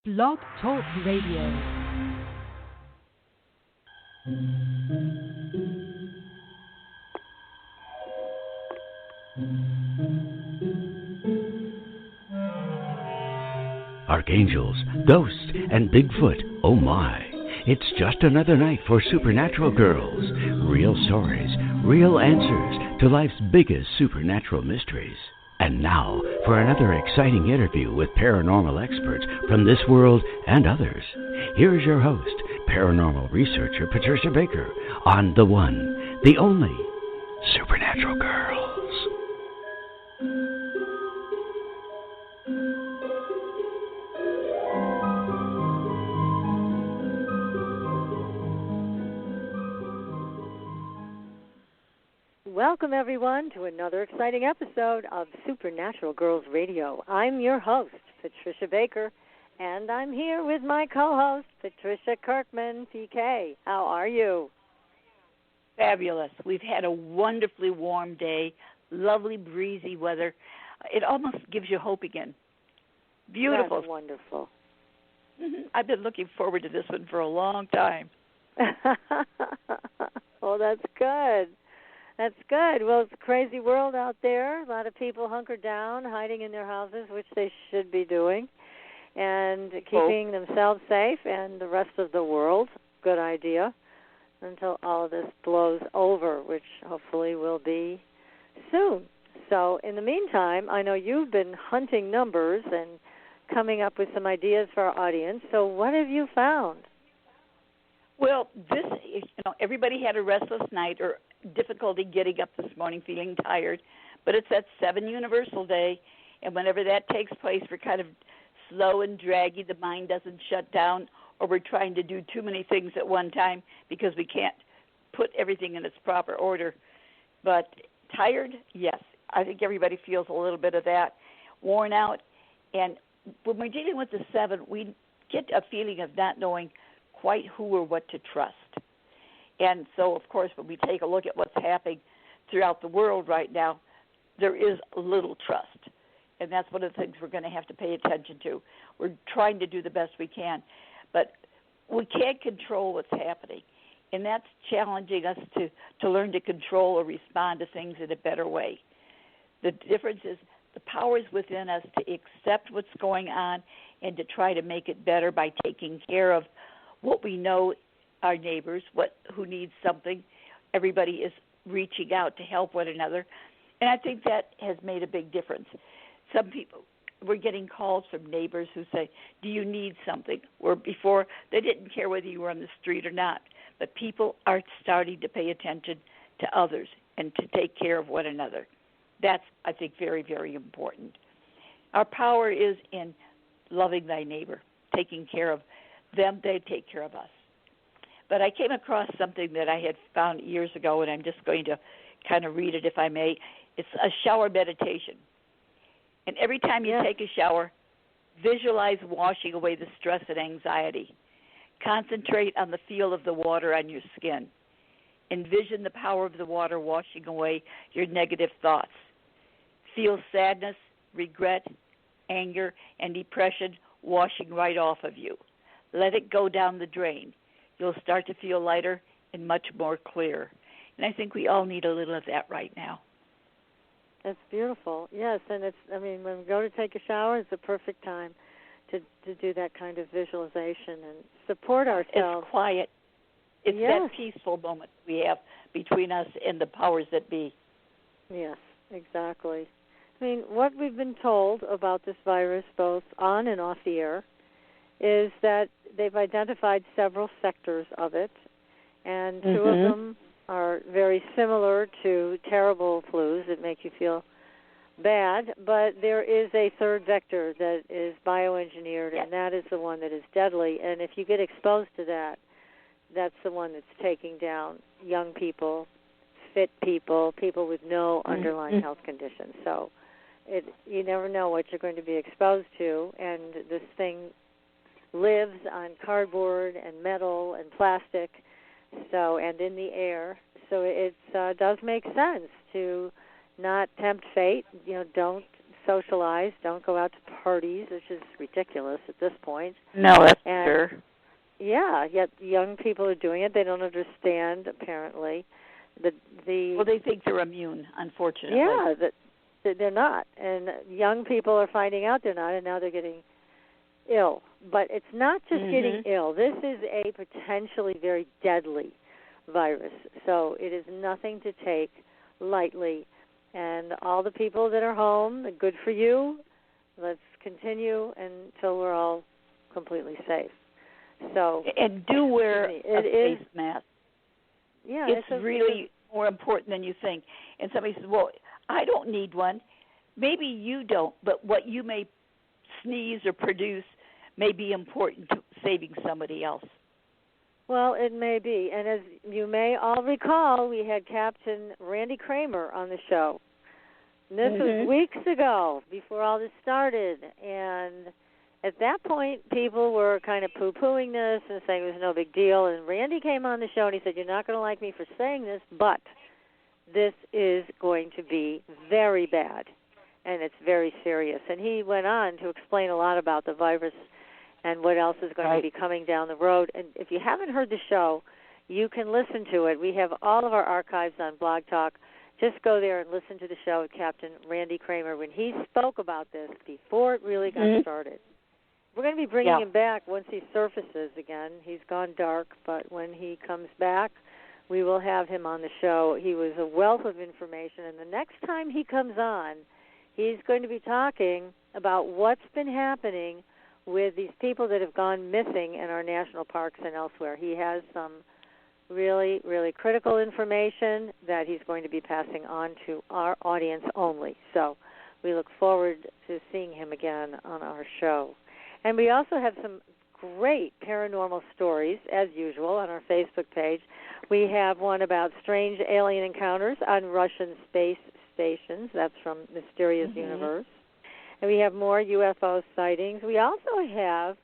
Blog Talk Radio. Archangels, ghosts, and Bigfoot, oh my. It's just another night for Supernatural Girls. Real stories, real answers to life's biggest supernatural mysteries. And now for another exciting interview with paranormal experts from this world and others. Here's your host, paranormal researcher Patricia Baker, on the one, the only Supernatural Girls. Welcome, everyone, to another exciting episode of Supernatural Girls Radio. I'm your host, Patricia Baker, and I'm here with my co-host, Patricia Kirkman, PK. How are you? Fabulous. We've had a wonderfully warm day, lovely breezy weather. It almost gives you hope again. Beautiful. That's wonderful. I've been looking forward to this one for a long time. Oh, that's good. That's good. Well, it's a crazy world out there. A lot of people hunkered down, hiding in their houses, which they should be doing, and keeping themselves safe and the rest of the world. Good idea. Until all of this blows over, which hopefully will be soon. So in the meantime, I know you've been hunting numbers and coming up with some ideas for our audience. So what have you found? Well, everybody had a restless night or difficulty getting up this morning feeling tired, but it's that 7 Universal Day, and whenever that takes place, we're kind of slow and draggy. The mind doesn't shut down, or we're trying to do too many things at one time because we can't put everything in its proper order. But tired, yes. I think everybody feels a little bit of that, worn out. And when we're dealing with the 7, we get a feeling of not knowing quite who or what to trust. And so, of course, when we take a look at what's happening throughout the world right now, there is little trust. And that's one of the things we're going to have to pay attention to. We're trying to do the best we can, but we can't control what's happening. And that's challenging us to learn to control or respond to things in a better way. The difference is the power is within us to accept what's going on and to try to make it better by taking care of what we know, our neighbors, who needs something. Everybody is reaching out to help one another. And I think that has made a big difference. Some people, we're getting calls from neighbors who say, do you need something? Where before, they didn't care whether you were on the street or not. But people are starting to pay attention to others and to take care of one another. That's, I think, very, very important. Our power is in loving thy neighbor, taking care of them, they take care of us. But I came across something that I had found years ago, and I'm just going to kind of read it if I may. It's a shower meditation. And every time you take a shower, visualize washing away the stress and anxiety. Concentrate on the feel of the water on your skin. Envision the power of the water washing away your negative thoughts. Feel sadness, regret, anger, and depression washing right off of you. Let it go down the drain. You'll start to feel lighter and much more clear. And I think we all need a little of that right now. That's beautiful. Yes, and when we go to take a shower, it's the perfect time to do that kind of visualization and support ourselves. It's quiet. It's that peaceful moment we have between us and the powers that be. Yes, exactly. What we've been told about this virus, both on and off the air, is that they've identified several sectors of it, and two of them are very similar to terrible flus that make you feel bad, but there is a third vector that is bioengineered, and that is the one that is deadly. And if you get exposed to that, that's the one that's taking down young people, fit people, people with no underlying health conditions. So you never know what you're going to be exposed to, and this thing lives on cardboard and metal and plastic, and in the air. So it does make sense to not tempt fate. Don't socialize, don't go out to parties, which is ridiculous at this point. No, that's and, sure. Yeah, yet young people are doing it. They don't understand, apparently. Well, they think they're immune, unfortunately. Yeah, that they're not. And young people are finding out they're not, and now they're getting ill. But it's not just getting ill. This is a potentially very deadly virus. So it is nothing to take lightly. And all the people that are home, good for you. Let's continue until we're all completely safe. So and do wear a face mask. Yeah, it's really more important than you think. And somebody says, well, I don't need one. Maybe you don't, but what you may sneeze or produce may be important to saving somebody else. Well, it may be. And as you may all recall, we had Captain Randy Kramer on the show. And this was weeks ago, before all this started. And at that point, people were kind of poo-pooing this and saying it was no big deal. And Randy came on the show and he said, you're not going to like me for saying this, but this is going to be very bad, and it's very serious. And he went on to explain a lot about the virus and what else is going to be coming down the road. And if you haven't heard the show, you can listen to it. We have all of our archives on Blog Talk. Just go there and listen to the show with Captain Randy Kramer when he spoke about this before it really got started. We're going to be bringing him back once he surfaces again. He's gone dark, but when he comes back, we will have him on the show. He was a wealth of information, and the next time he comes on, he's going to be talking about what's been happening with these people that have gone missing in our national parks and elsewhere. He has some really, really critical information that he's going to be passing on to our audience only. So we look forward to seeing him again on our show. And we also have some great paranormal stories, as usual, on our Facebook page. We have one about strange alien encounters on Russian space stations. That's from Mysterious Universe. And we have more UFO sightings. We also have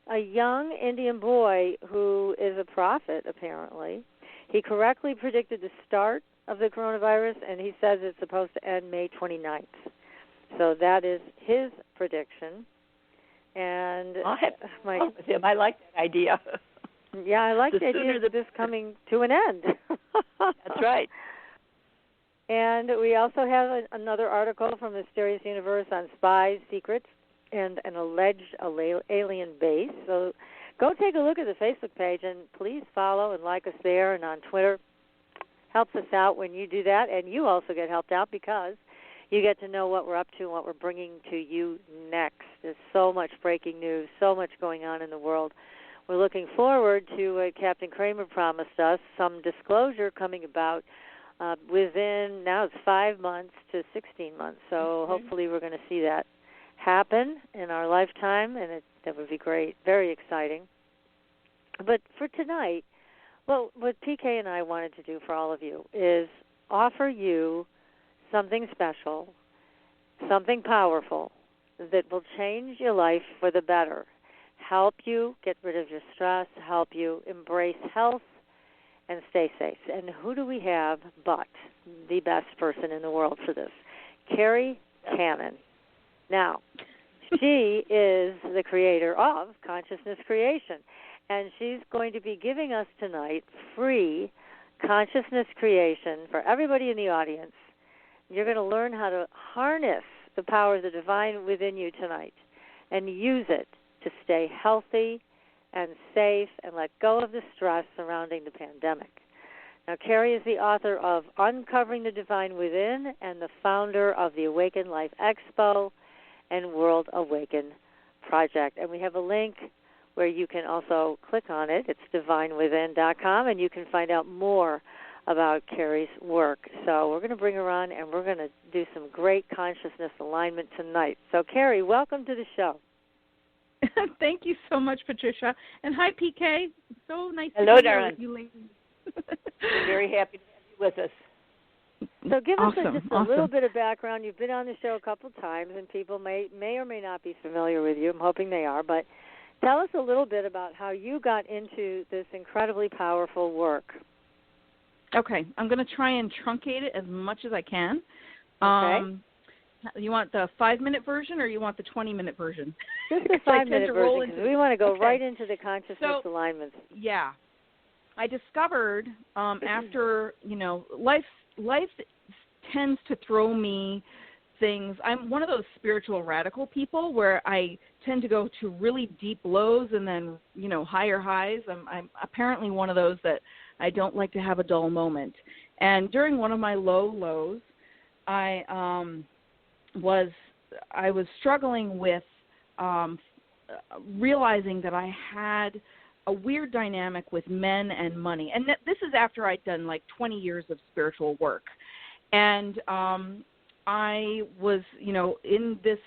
a young Indian boy who is a prophet, apparently. He correctly predicted the start of the coronavirus, and he says it's supposed to end May 29th. So that is his prediction. And I'll have to talk with him. I like that idea. Yeah, I like the idea of this coming to an end. That's right. And we also have another article from Mysterious Universe on spies, secrets, and an alleged alien base. So go take a look at the Facebook page, and please follow and like us there and on Twitter. Helps us out when you do that, and you also get helped out because you get to know what we're up to and what we're bringing to you next. There's so much breaking news, so much going on in the world. We're looking forward to what Captain Kramer promised us, some disclosure coming about within, now it's 5 months to 16 months. So hopefully we're going to see that happen in our lifetime, and that would be great, very exciting. But for tonight, well, what PK and I wanted to do for all of you is offer you something special, something powerful that will change your life for the better, help you get rid of your stress, help you embrace health, and stay safe. And who do we have but the best person in the world for this? Kerri Kannan. Now, she is the creator of Consciousness Creation, and she's going to be giving us tonight free consciousness creation for everybody in the audience. You're going to learn how to harness the power of the divine within you tonight and use it to stay healthy and safe and let go of the stress surrounding the pandemic. Now, Kerri is the author of Uncovering the Divine Within and the founder of the Awaken Life Expo and World Awaken Project. And we have a link where you can also click on it. It's divinewithin.com, and you can find out more about Kerri's work. So we're going to bring her on, and we're going to do some great consciousness alignment tonight. So, Kerri, welcome to the show. Thank you so much, Patricia. And hi, PK. So nice Hello, to be darling. with you ladies. We're very happy to have you with us. So give us Awesome. a little bit of background. You've been on the show a couple of times, and people may or may not be familiar with you. I'm hoping they are. But tell us a little bit about how you got into this incredibly powerful work. Okay. I'm going to try and truncate it as much as I can. Okay. You want the 5-minute version or you want the 20-minute version? Just the 5-minute version, because we want to go right into the consciousness alignments. Yeah. I discovered after, life tends to throw me things. I'm one of those spiritual radical people where I tend to go to really deep lows and then, higher highs. I'm apparently one of those that I don't like to have a dull moment. And during one of my lows, I was struggling with realizing that I had a weird dynamic with men and money. And this is after I'd done like 20 years of spiritual work. And I was, in this,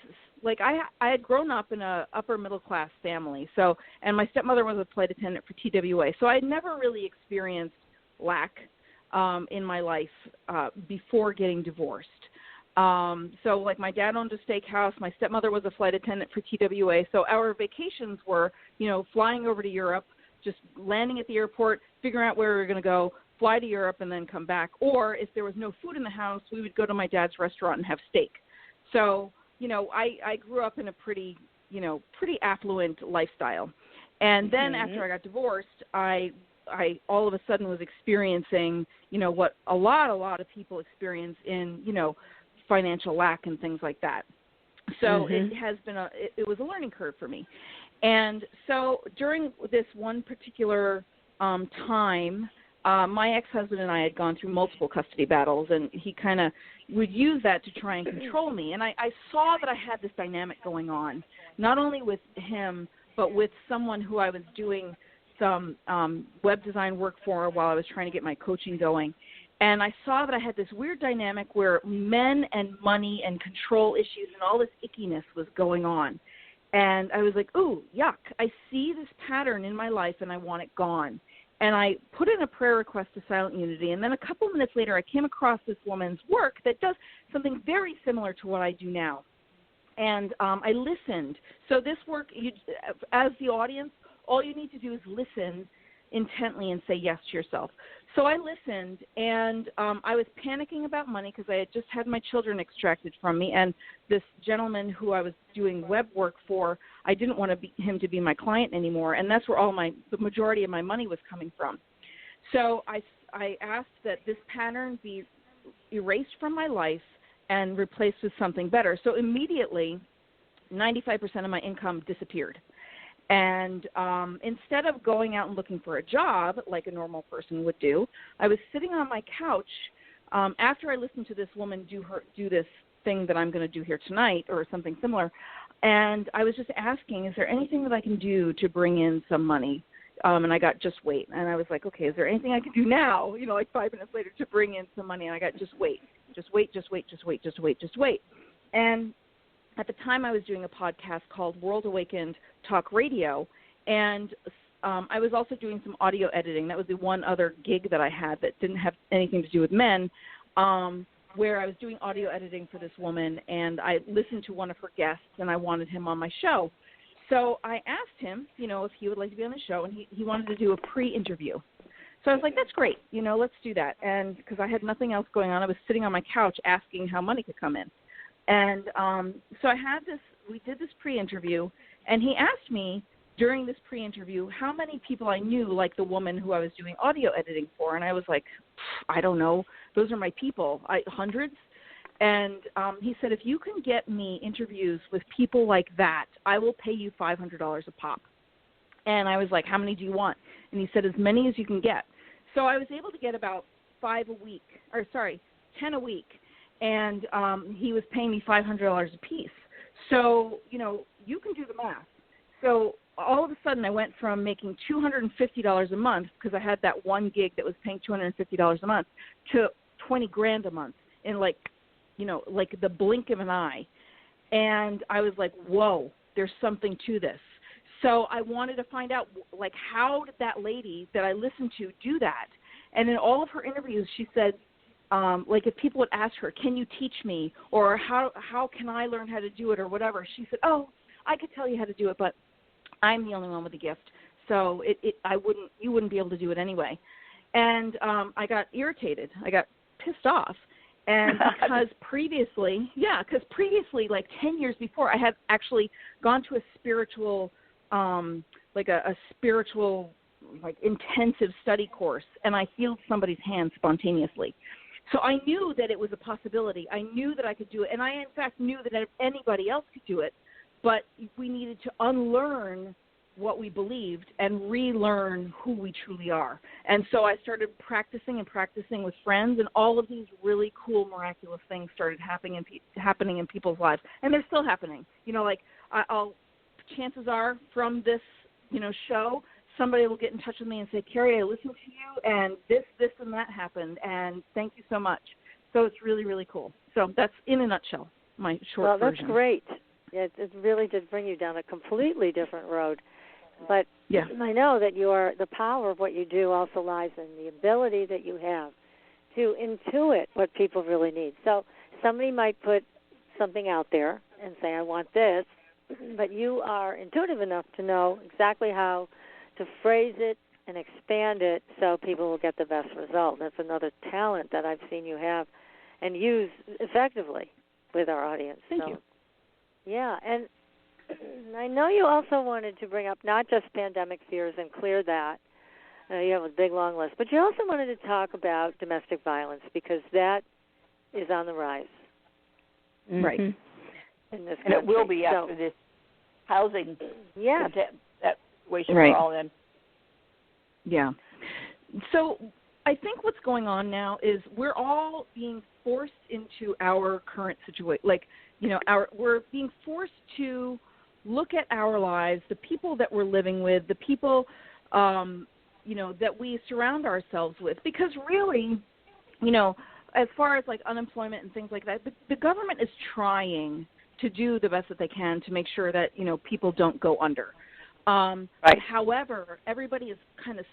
like I had grown up in a upper middle class family. So, and my stepmother was a flight attendant for TWA. So I had never really experienced lack in my life before getting divorced. So like my dad owned a steakhouse. My stepmother was a flight attendant for TWA. So our vacations were, flying over to Europe, just landing at the airport, figuring out where we were going to go, fly to Europe, and then come back. Or if there was no food in the house, we would go to my dad's restaurant and have steak. So, I grew up in a pretty affluent lifestyle. And then after I got divorced, I all of a sudden was experiencing, what a lot of people experience in, financial lack and things like that. So it has been it was a learning curve for me. And so during this one particular time, my ex-husband and I had gone through multiple custody battles, and he kind of would use that to try and control me. And I saw that I had this dynamic going on, not only with him, but with someone who I was doing some web design work for while I was trying to get my coaching going. And I saw that I had this weird dynamic where men and money and control issues and all this ickiness was going on. And I was like, ooh, yuck. I see this pattern in my life and I want it gone. And I put in a prayer request to Silent Unity. And then a couple minutes later, I came across this woman's work that does something very similar to what I do now. And I listened. So this work, as the audience, all you need to do is listen intently and say yes to yourself. So I listened, and I was panicking about money because I had just had my children extracted from me, and this gentleman who I was doing web work for, I didn't want him to be my client anymore, and that's where the majority of my money was coming from. So I asked that this pattern be erased from my life and replaced with something better. So immediately, 95% of my income disappeared. And instead of going out and looking for a job like a normal person would do, I was sitting on my couch after I listened to this woman do this thing that I'm going to do here tonight or something similar. And I was just asking, is there anything that I can do to bring in some money? And I got just wait. And I was like, okay, is there anything I can do now, like 5 minutes later to bring in some money? And I got just wait. And at the time, I was doing a podcast called World Awakened Talk Radio, and I was also doing some audio editing. That was the one other gig that I had that didn't have anything to do with men, where I was doing audio editing for this woman, and I listened to one of her guests, and I wanted him on my show. So I asked him, if he would like to be on the show, and he wanted to do a pre-interview. So I was like, that's great, let's do that. And because I had nothing else going on, I was sitting on my couch asking how money could come in. And so we did this pre-interview, and he asked me during this pre-interview how many people I knew, like the woman who I was doing audio editing for. And I was like, I don't know. Those are my people, hundreds. And he said, if you can get me interviews with people like that, I will pay you $500 a pop. And I was like, how many do you want? And he said, as many as you can get. So I was able to get about 10 a week. And he was paying me $500 a piece. So, you can do the math. So all of a sudden I went from making $250 a month because I had that one gig that was paying $250 a month to $20,000 a month in like the blink of an eye. And I was like, whoa, there's something to this. So I wanted to find out, how did that lady that I listened to do that? And in all of her interviews, she said, if people would ask her, can you teach me, or how can I learn how to do it, or whatever, she said, oh, I could tell you how to do it, but I'm the only one with a gift, so you wouldn't be able to do it anyway. And I got irritated. I got pissed off, And because previously, like 10 years before, I had actually gone to a spiritual, like a spiritual, like intensive study course, and I healed somebody's hand spontaneously. So I knew that it was a possibility. I knew that I could do it, and I, in fact, knew that anybody else could do it, but we needed to unlearn what we believed and relearn who we truly are. And so I started practicing with friends, and all of these really cool, miraculous things started happening in people's lives, and they're still happening. You know, like chances are from this, show, somebody will get in touch with me and say, Kerri, I listened to you, and this, and that happened, and thank you so much. So it's really, really cool. So that's, in a nutshell, my short version. Well, that's great. It really did bring you down a completely different road. But yeah. I know that the power of what you do also lies in the ability that you have to intuit what people really need. So somebody might put something out there and say, I want this, but you are intuitive enough to know exactly how to phrase it and expand it so people will get the best result. That's another talent that I've seen you have and use effectively with our audience. Thank you. Yeah, and I know you also wanted to bring up not just pandemic fears and clear that. You have a big, long list. But you also wanted to talk about domestic violence because that is on the rise. Mm-hmm. Right. In this and country. It will be after this housing that situation right. we're all in. Yeah. So I think what's going on now is we're all being forced into our current situation. Like, we're being forced to look at our lives, the people that we're living with, the people, that we surround ourselves with. Because really, as far as like unemployment and things like that, the government is trying to do the best that they can to make sure that, people don't go under. Right. However, everybody is kind of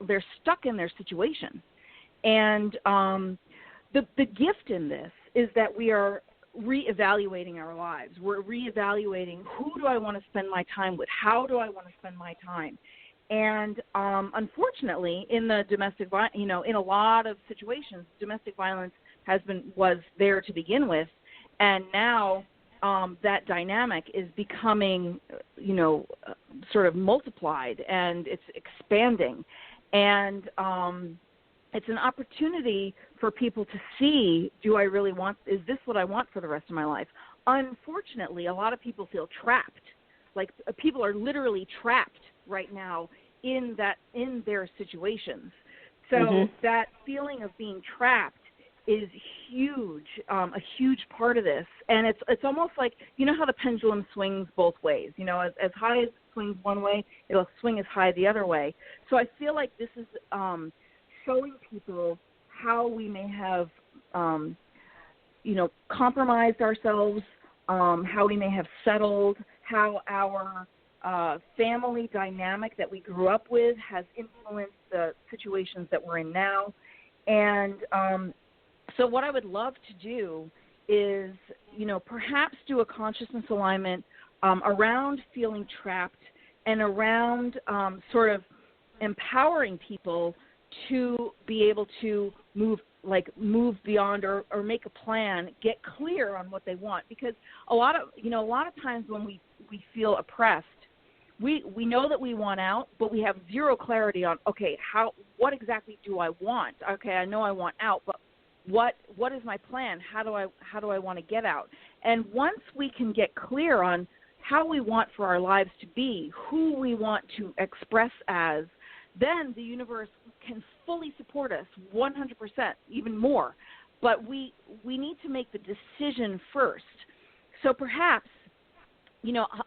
they're stuck in their situation. And the gift in this is that we are reevaluating our lives. We're reevaluating who do I want to spend my time with? How do I want to spend my time? And unfortunately, in the domestic, in a lot of situations, domestic violence was there to begin with, and now that dynamic is becoming, sort of multiplied, and it's expanding, and it's an opportunity for people to see, is this what I want for the rest of my life? Unfortunately, a lot of people feel trapped. Like, people are literally trapped right now in their situations. So that feeling of being trapped is huge, a huge part of this. And it's almost like, how the pendulum swings both ways. As high as it swings one way, it'll swing as high the other way. So I feel like this is showing people how we may have, compromised ourselves, how we may have settled, how our family dynamic that we grew up with has influenced the situations that we're in now. And so what I would love to do is, perhaps do a consciousness alignment around feeling trapped and around sort of empowering people to be able to move beyond or make a plan, get clear on what they want. Because a lot of times when we feel oppressed, we know that we want out, but we have zero clarity on, okay, what exactly do I want? Okay, I know I want out, but what is my plan? How do I want to get out? And once we can get clear on how we want for our lives to be, who we want to express as, then the universe can fully support us 100%, even more. But we need to make the decision first. So perhaps,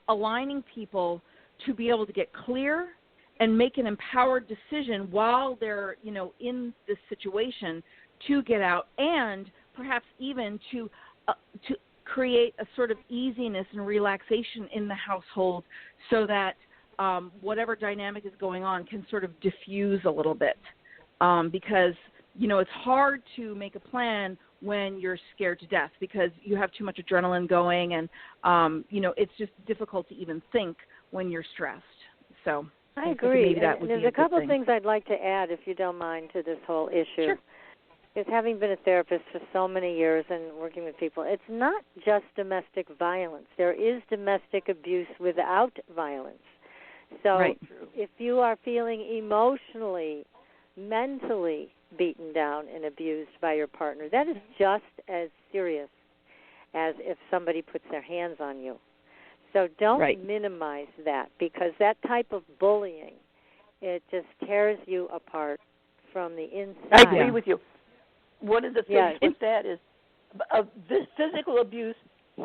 aligning people to be able to get clear and make an empowered decision while they're, in this situation to get out, and perhaps even to create a sort of easiness and relaxation in the household so that whatever dynamic is going on can sort of diffuse a little bit. Because, it's hard to make a plan when you're scared to death because you have too much adrenaline going, and, it's just difficult to even think when you're stressed. So I agree. Maybe that would there's be a couple thing. things I'd like to add, if you don't mind, to this whole issue. Sure. Because having been a therapist for so many years and working with people, it's not just domestic violence. There is domestic abuse without violence. So if you are feeling emotionally, mentally beaten down and abused by your partner, that is just as serious as if somebody puts their hands on you. So don't minimize that, because that type of bullying, it just tears you apart from the inside. I agree with you. One of the things with that is this physical abuse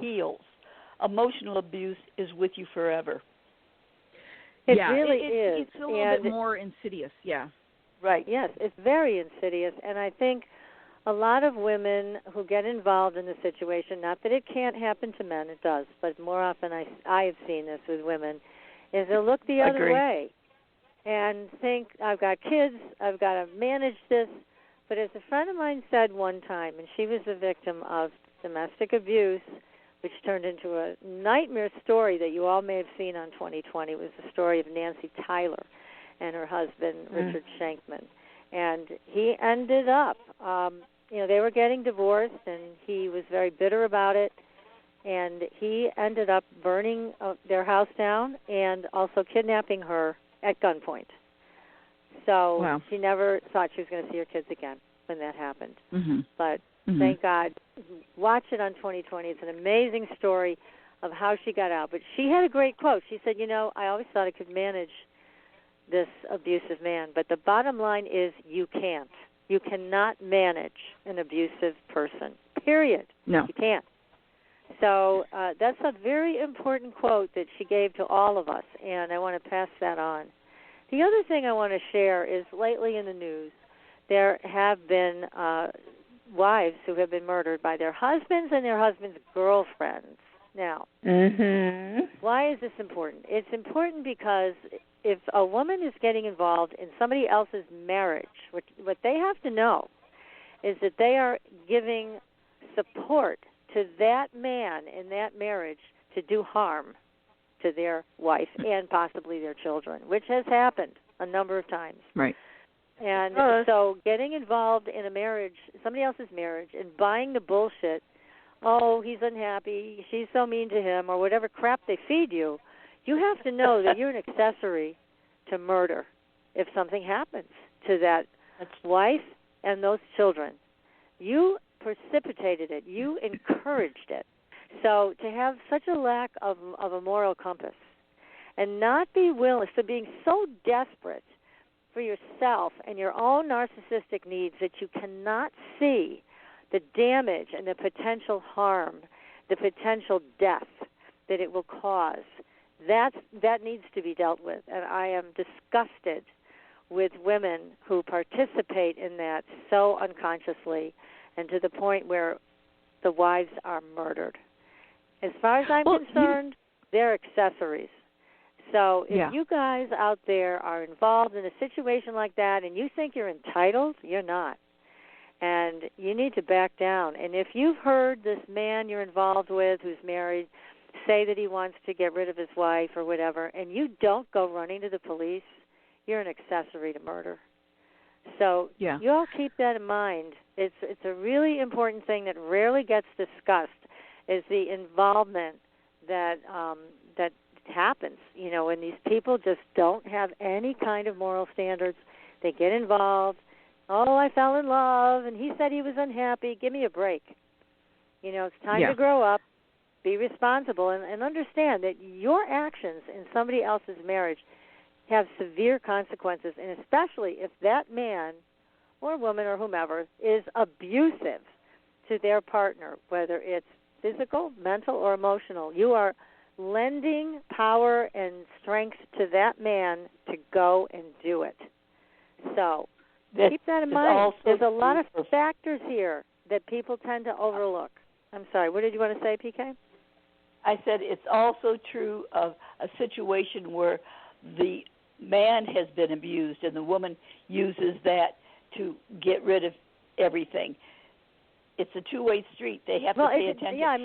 heals. Emotional abuse is with you forever. It really is. It's a little bit more insidious, Right, yes, it's very insidious, and I think a lot of women who get involved in the situation, not that it can't happen to men, it does, but more often I have seen this with women, is they'll look the other way and think, I've got kids, I've got to manage this. But as a friend of mine said one time, and she was a victim of domestic abuse, which turned into a nightmare story that you all may have seen on 2020. It was the story of Nancy Tyler and her husband, Richard Shankman. And he ended up, they were getting divorced, and he was very bitter about it. And he ended up burning their house down and also kidnapping her at gunpoint. So she never thought she was going to see her kids again when that happened. But thank God, watch it on 2020. It's an amazing story of how she got out. But she had a great quote. She said, I always thought I could manage this abusive man, but the bottom line is you can't. You cannot manage an abusive person, period. No. You can't. So that's a very important quote that she gave to all of us, and I want to pass that on. The other thing I want to share is lately in the news, there have been wives who have been murdered by their husbands and their husbands' girlfriends. Now, why is this important? It's important because if a woman is getting involved in somebody else's marriage, what they have to know is that they are giving support to that man in that marriage to do harm to their wife and possibly their children, which has happened a number of times. Right. And so getting involved in a marriage, somebody else's marriage, and buying the bullshit, oh, he's unhappy, she's so mean to him, or whatever crap they feed you, you have to know that you're an accessory to murder if something happens to that wife and those children. You precipitated it. You encouraged it. So to have such a lack of a moral compass and not be willing, so being so desperate for yourself and your own narcissistic needs that you cannot see the damage and the potential harm, the potential death that it will cause, that needs to be dealt with. And I am disgusted with women who participate in that so unconsciously and to the point where the wives are murdered. As far as I'm concerned, they're accessories. So if you guys out there are involved in a situation like that and you think you're entitled, you're not. And you need to back down. And if you've heard this man you're involved with who's married say that he wants to get rid of his wife or whatever, and you don't go running to the police, you're an accessory to murder. So you all keep that in mind. It's a really important thing that rarely gets discussed is the involvement that that happens, when these people just don't have any kind of moral standards. They get involved. Oh, I fell in love, and he said he was unhappy. Give me a break. It's time to grow up, be responsible, and understand that your actions in somebody else's marriage have severe consequences, and especially if that man or woman or whomever is abusive to their partner, whether it's physical, mental, or emotional, you are lending power and strength to that man to go and do it. So keep that in mind. There's a lot of factors here that people tend to overlook. I'm sorry, what did you want to say, PK? I said it's also true of a situation where the man has been abused and the woman uses that to get rid of everything. It's a two-way street. They have to pay attention. Yeah,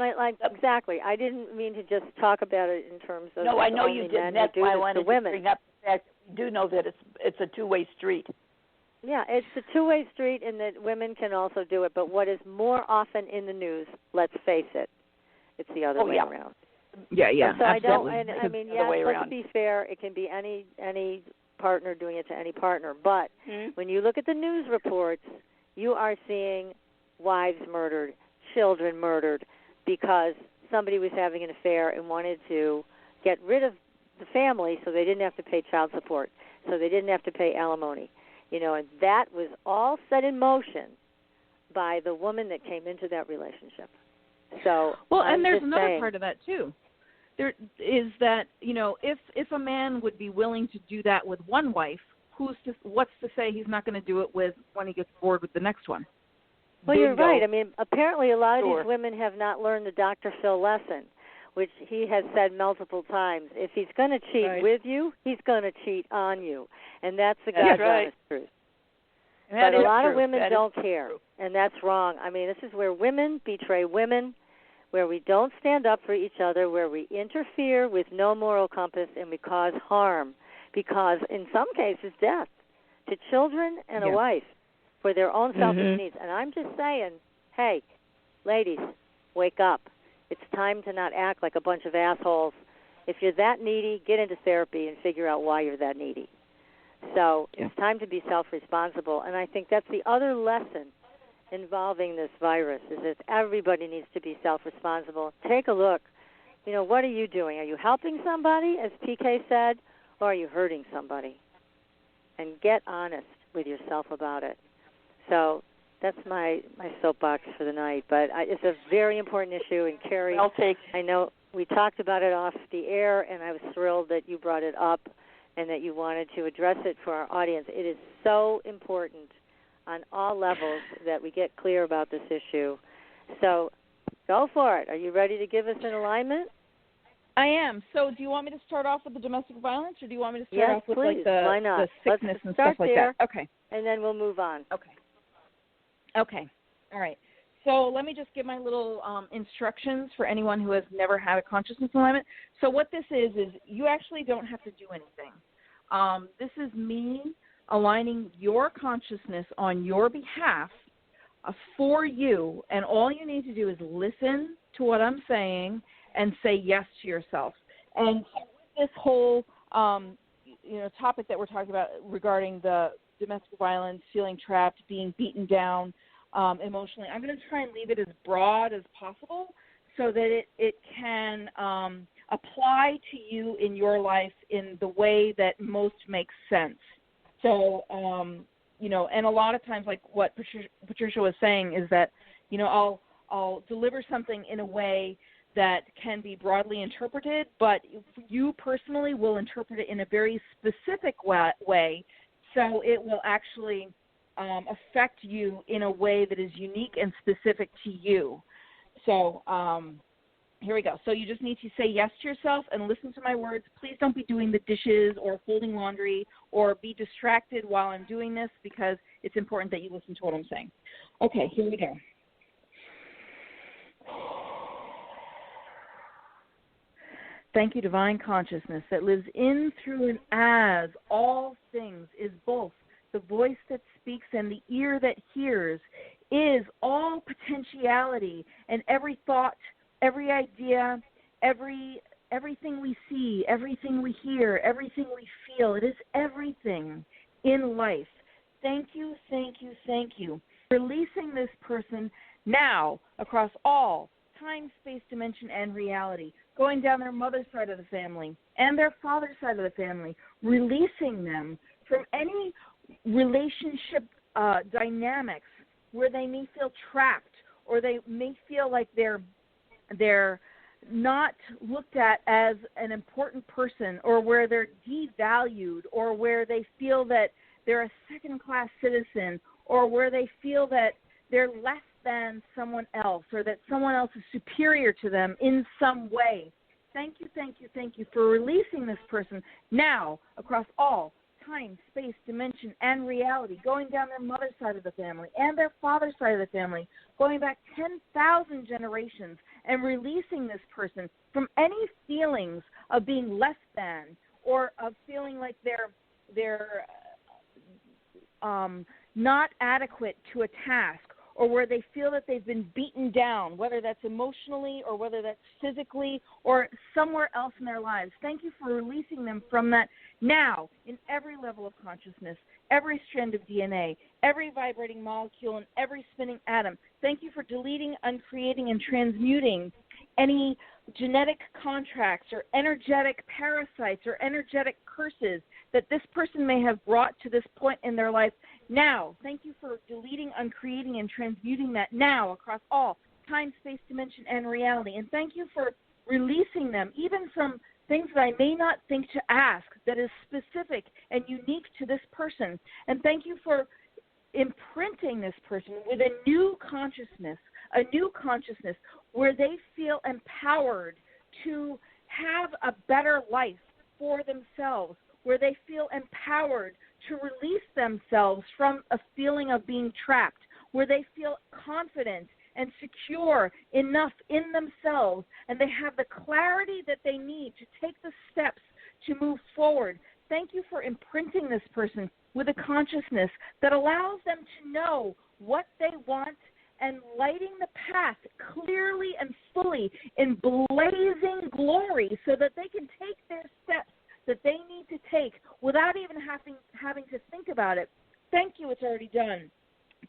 exactly. I didn't mean to just talk about it in terms of no, I know you didn't. That's why I wanted to bring up the fact that we do know that it's a two-way street. Yeah, it's a two-way street in that women can also do it. But what is more often in the news, let's face it, it's the other way around. Yeah, So absolutely. Let's be fair. It can be any partner doing it to any partner. But when you look at the news reports, you are seeing wives murdered, children murdered, because somebody was having an affair and wanted to get rid of the family so they didn't have to pay child support, so they didn't have to pay alimony. And that was all set in motion by the woman that came into that relationship. So and there's another part of that too. There is that, if a man would be willing to do that with one wife, what's to say he's not going to do it with when he gets bored with the next one? Well, you're right. I mean, apparently a lot of these women have not learned the Dr. Phil lesson, which he has said multiple times. If he's going to cheat with you, he's going to cheat on you. And that's the God's honest truth. But a lot of women don't care, and that's wrong. I mean, this is where women betray women, where we don't stand up for each other, where we interfere with no moral compass, and we cause harm, because in some cases death to children and a wife for their own selfish needs. And I'm just saying, hey, ladies, wake up. It's time to not act like a bunch of assholes. If you're that needy, get into therapy and figure out why you're that needy. So it's time to be self-responsible. And I think that's the other lesson involving this virus, is that everybody needs to be self-responsible. Take a look. What are you doing? Are you helping somebody, as PK said, or are you hurting somebody? And get honest with yourself about it. So that's my soapbox for the night. But it's a very important issue. And Kerri, I know we talked about it off the air, and I was thrilled that you brought it up and that you wanted to address it for our audience. It is so important on all levels that we get clear about this issue. So go for it. Are you ready to give us an alignment? I am. So do you want me to start off with the domestic violence, or do you want me to start off with please. Why not? The sickness and stuff like that? Okay. And then we'll move on. Okay. All right. So let me just give my little instructions for anyone who has never had a consciousness alignment. So what this is you actually don't have to do anything. This is me aligning your consciousness on your behalf for you, and all you need to do is listen to what I'm saying and say yes to yourself. And this whole topic that we're talking about regarding the domestic violence, feeling trapped, being beaten down emotionally, I'm going to try and leave it as broad as possible so that it can apply to you in your life in the way that most makes sense. So, and a lot of times, like what Patricia was saying, is that, I'll deliver something in a way that can be broadly interpreted, but you personally will interpret it in a very specific way, so it will actually affect you in a way that is unique and specific to you. So here we go. So you just need to say yes to yourself and listen to my words. Please don't be doing the dishes or folding laundry or be distracted while I'm doing this, because it's important that you listen to what I'm saying. Okay, here we go. Thank you, Divine Consciousness, that lives in, through, and as all things, is both the voice that speaks and the ear that hears, is all potentiality, and every thought, every idea, everything we see, everything we hear, everything we feel. It is everything in life. Thank you, thank you, thank you. Releasing this person now across all time, space, dimension, and reality, going down their mother's side of the family and their father's side of the family, releasing them from any relationship dynamics where they may feel trapped, or they may feel like they're not looked at as an important person, or where they're devalued, or where they feel that they're a second-class citizen, or where they feel that they're less than someone else, or that someone else is superior to them in some way. Thank you, thank you, thank you for releasing this person now across all time, space, dimension, and reality, going down their mother's side of the family and their father's side of the family, going back 10,000 generations, and releasing this person from any feelings of being less than, or of feeling like they're not adequate to a task, or where they feel that they've been beaten down, whether that's emotionally or whether that's physically or somewhere else in their lives. Thank you for releasing them from that now in every level of consciousness, every strand of DNA, every vibrating molecule, and every spinning atom. Thank you for deleting, uncreating, and transmuting any genetic contracts or energetic parasites or energetic curses that this person may have brought to this point in their life now. Thank you for deleting, uncreating, and transmuting that now across all time, space, dimension, and reality. And thank you for releasing them, even from things that I may not think to ask, that is specific and unique to this person. And thank you for imprinting this person with a new consciousness where they feel empowered to have a better life for themselves, where they feel empowered to release themselves from a feeling of being trapped, where they feel confident and secure enough in themselves, and they have the clarity that they need to take the steps to move forward. Thank you for imprinting this person with a consciousness that allows them to know what they want and lighting the path clearly and fully in blazing glory so that they can take their steps that they need to take without even having to think about it. Thank you, it's already done.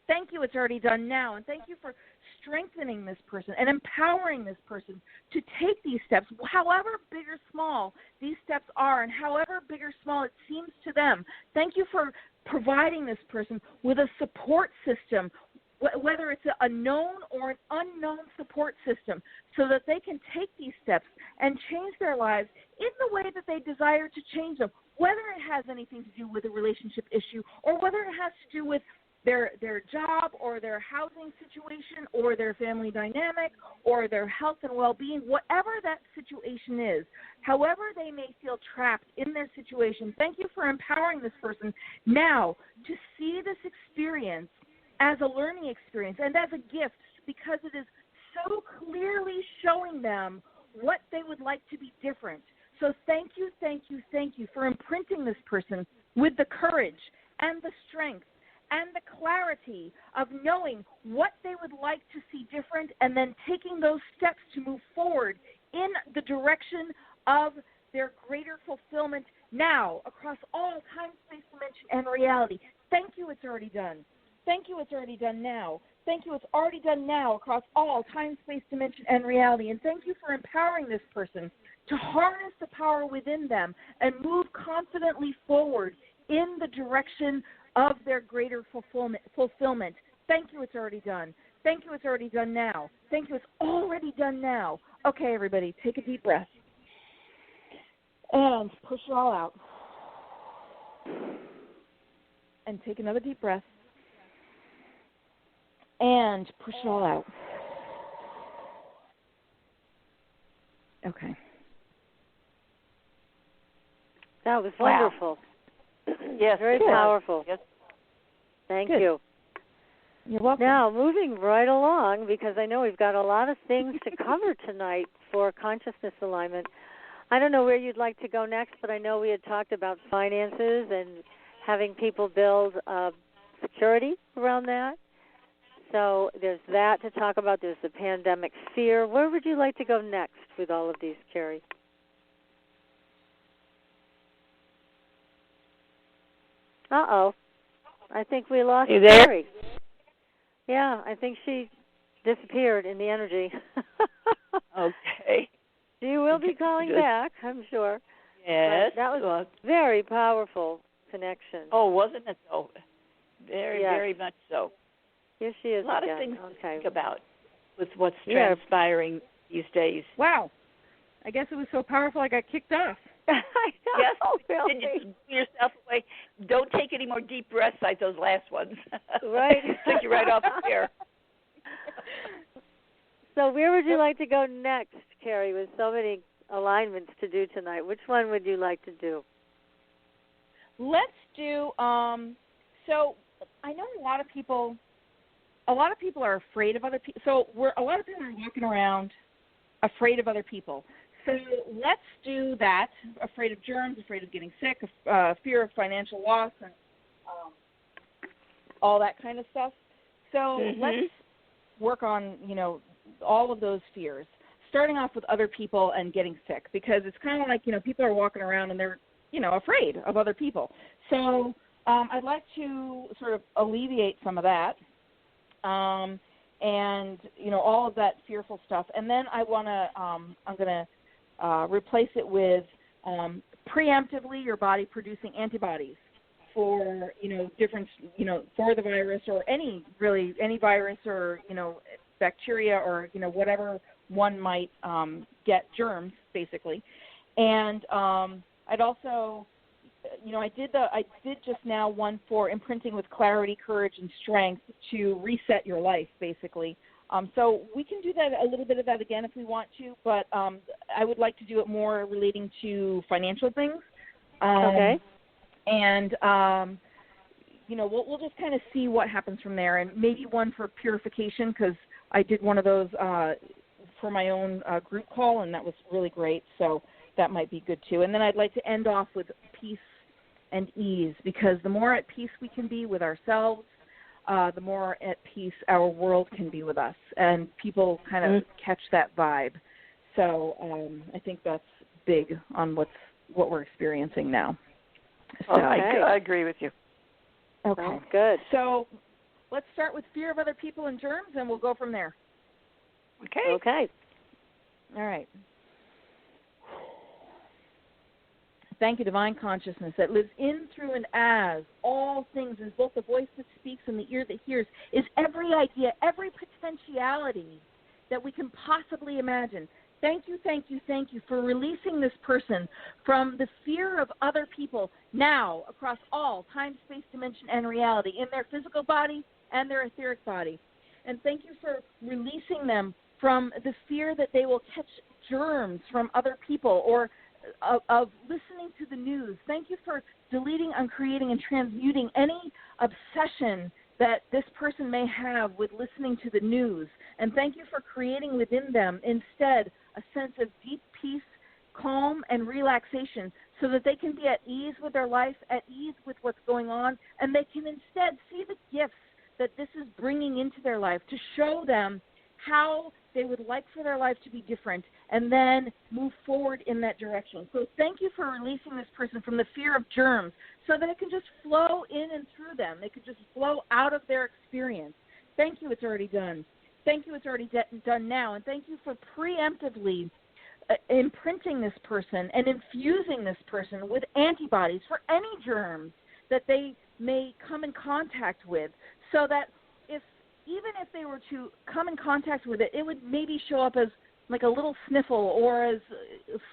Thank you, it's already done now. And thank you for strengthening this person and empowering this person to take these steps, however big or small these steps are and however big or small it seems to them. Thank you for providing this person with a support system, whether it's a known or an unknown support system, so that they can take these steps and change their lives in the way that they desire to change them, whether it has anything to do with a relationship issue or whether it has to do with their job or their housing situation or their family dynamic or their health and well-being, whatever that situation is, however they may feel trapped in their situation. Thank you for empowering this person now to see this experience as a learning experience and as a gift, because it is so clearly showing them what they would like to be different. So thank you for imprinting this person with the courage and the strength and the clarity of knowing what they would like to see different and then taking those steps to move forward in the direction of their greater fulfillment now across all time, space, dimension, and reality. Thank you, it's already done. Thank you, it's already done now. Thank you, it's already done now across all time, space, dimension, and reality. And thank you for empowering this person to harness the power within them and move confidently forward in the direction of their greater fulfillment. Thank you, it's already done. Thank you, it's already done now. Thank you, it's already done now. Okay, everybody, take a deep breath. And push it all out. And take another deep breath. And push it all out. Okay. That was wonderful. Yes, very powerful. Yes. Thank Good. you. You're welcome. Now, moving right along, because I know we've got a lot of things to cover tonight for consciousness alignment. I don't know where you'd like to go next, but I know we had talked about finances and having people build security around that. So there's that to talk about. There's the pandemic fear. Where would you like to go next with all of these, Kerri? Uh-oh. I think we lost You there? Kerri. Yeah, I think she disappeared in the energy. Okay. She will be calling back, I'm sure. Yes. But that was a very powerful connection. Oh, wasn't it though? Very, yes. very much so. Here she is A lot again. of things to think about with what's Yeah. transpiring these days. Wow. I guess it was so powerful I got kicked off. I know, Yes, really. you just pull yourself away. Don't take any more deep breaths like those last ones. Right. Took you right off the air. So where would you like to go next, Kerri, with so many alignments to do tonight? Which one would you like to do? Let's do, so I know a lot of people are afraid of other people. So a lot of people are walking around afraid of other people. So let's do that, afraid of germs, afraid of getting sick, fear of financial loss, and all that kind of stuff. So let's work on, all of those fears, starting off with other people and getting sick, because it's kind of like, people are walking around and they're, afraid of other people. So I'd like to sort of alleviate some of that and, all of that fearful stuff. And then I'm going to replace it with preemptively your body producing antibodies for, different, for the virus or any virus or, bacteria or, whatever one might get, germs, basically. And I'd also, I did just now one for imprinting with clarity, courage, and strength to reset your life, basically. So we can do that, a little bit of that again if we want to, but I would like to do it more relating to financial things. Okay. And, we'll just kind of see what happens from there, and maybe one for purification, because I did one of those for my own group call, and that was really great, so that might be good too. And then I'd like to end off with peace and ease, because the more at peace we can be with ourselves, the more at peace our world can be with us, and people kind of catch that vibe. So I think that's big on what we're experiencing now. So, I agree with you. Okay. Sounds good. So let's start with fear of other people and germs, and we'll go from there. Okay. All right. Thank you, Divine Consciousness, that lives in, through, and as all things, is both the voice that speaks and the ear that hears, is every idea, every potentiality that we can possibly imagine. Thank you, thank you, thank you for releasing this person from the fear of other people now across all time, space, dimension, and reality in their physical body and their etheric body. And thank you for releasing them from the fear that they will catch germs from other people or of listening to the news. Thank you for deleting, uncreating, and transmuting any obsession that this person may have with listening to the news. And thank you for creating within them instead a sense of deep peace, calm, and relaxation, so that they can be at ease with their life, at ease with what's going on, and they can instead see the gifts that this is bringing into their life to show them how they would like for their life to be different, and then move forward in that direction. So thank you for releasing this person from the fear of germs, so that it can just flow in and through them. It could just flow out of their experience. Thank you, it's already done. Thank you, it's already done now. And thank you for preemptively imprinting this person and infusing this person with antibodies for any germs that they may come in contact with, so that even if they were to come in contact with it, it would maybe show up as like a little sniffle or as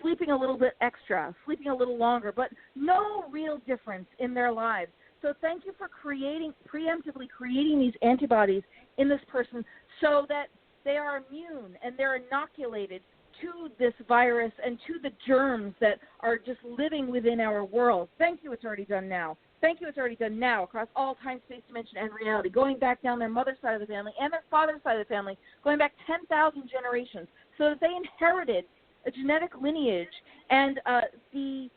sleeping a little bit extra, sleeping a little longer, but no real difference in their lives. So thank you for preemptively creating these antibodies in this person so that they are immune and they're inoculated to this virus and to the germs that are just living within our world. Thank you, it's already done now. Thank you, it's already done now across all time, space, dimension, and reality, going back down their mother's side of the family and their father's side of the family, going back 10,000 generations, so that they inherited a genetic lineage and the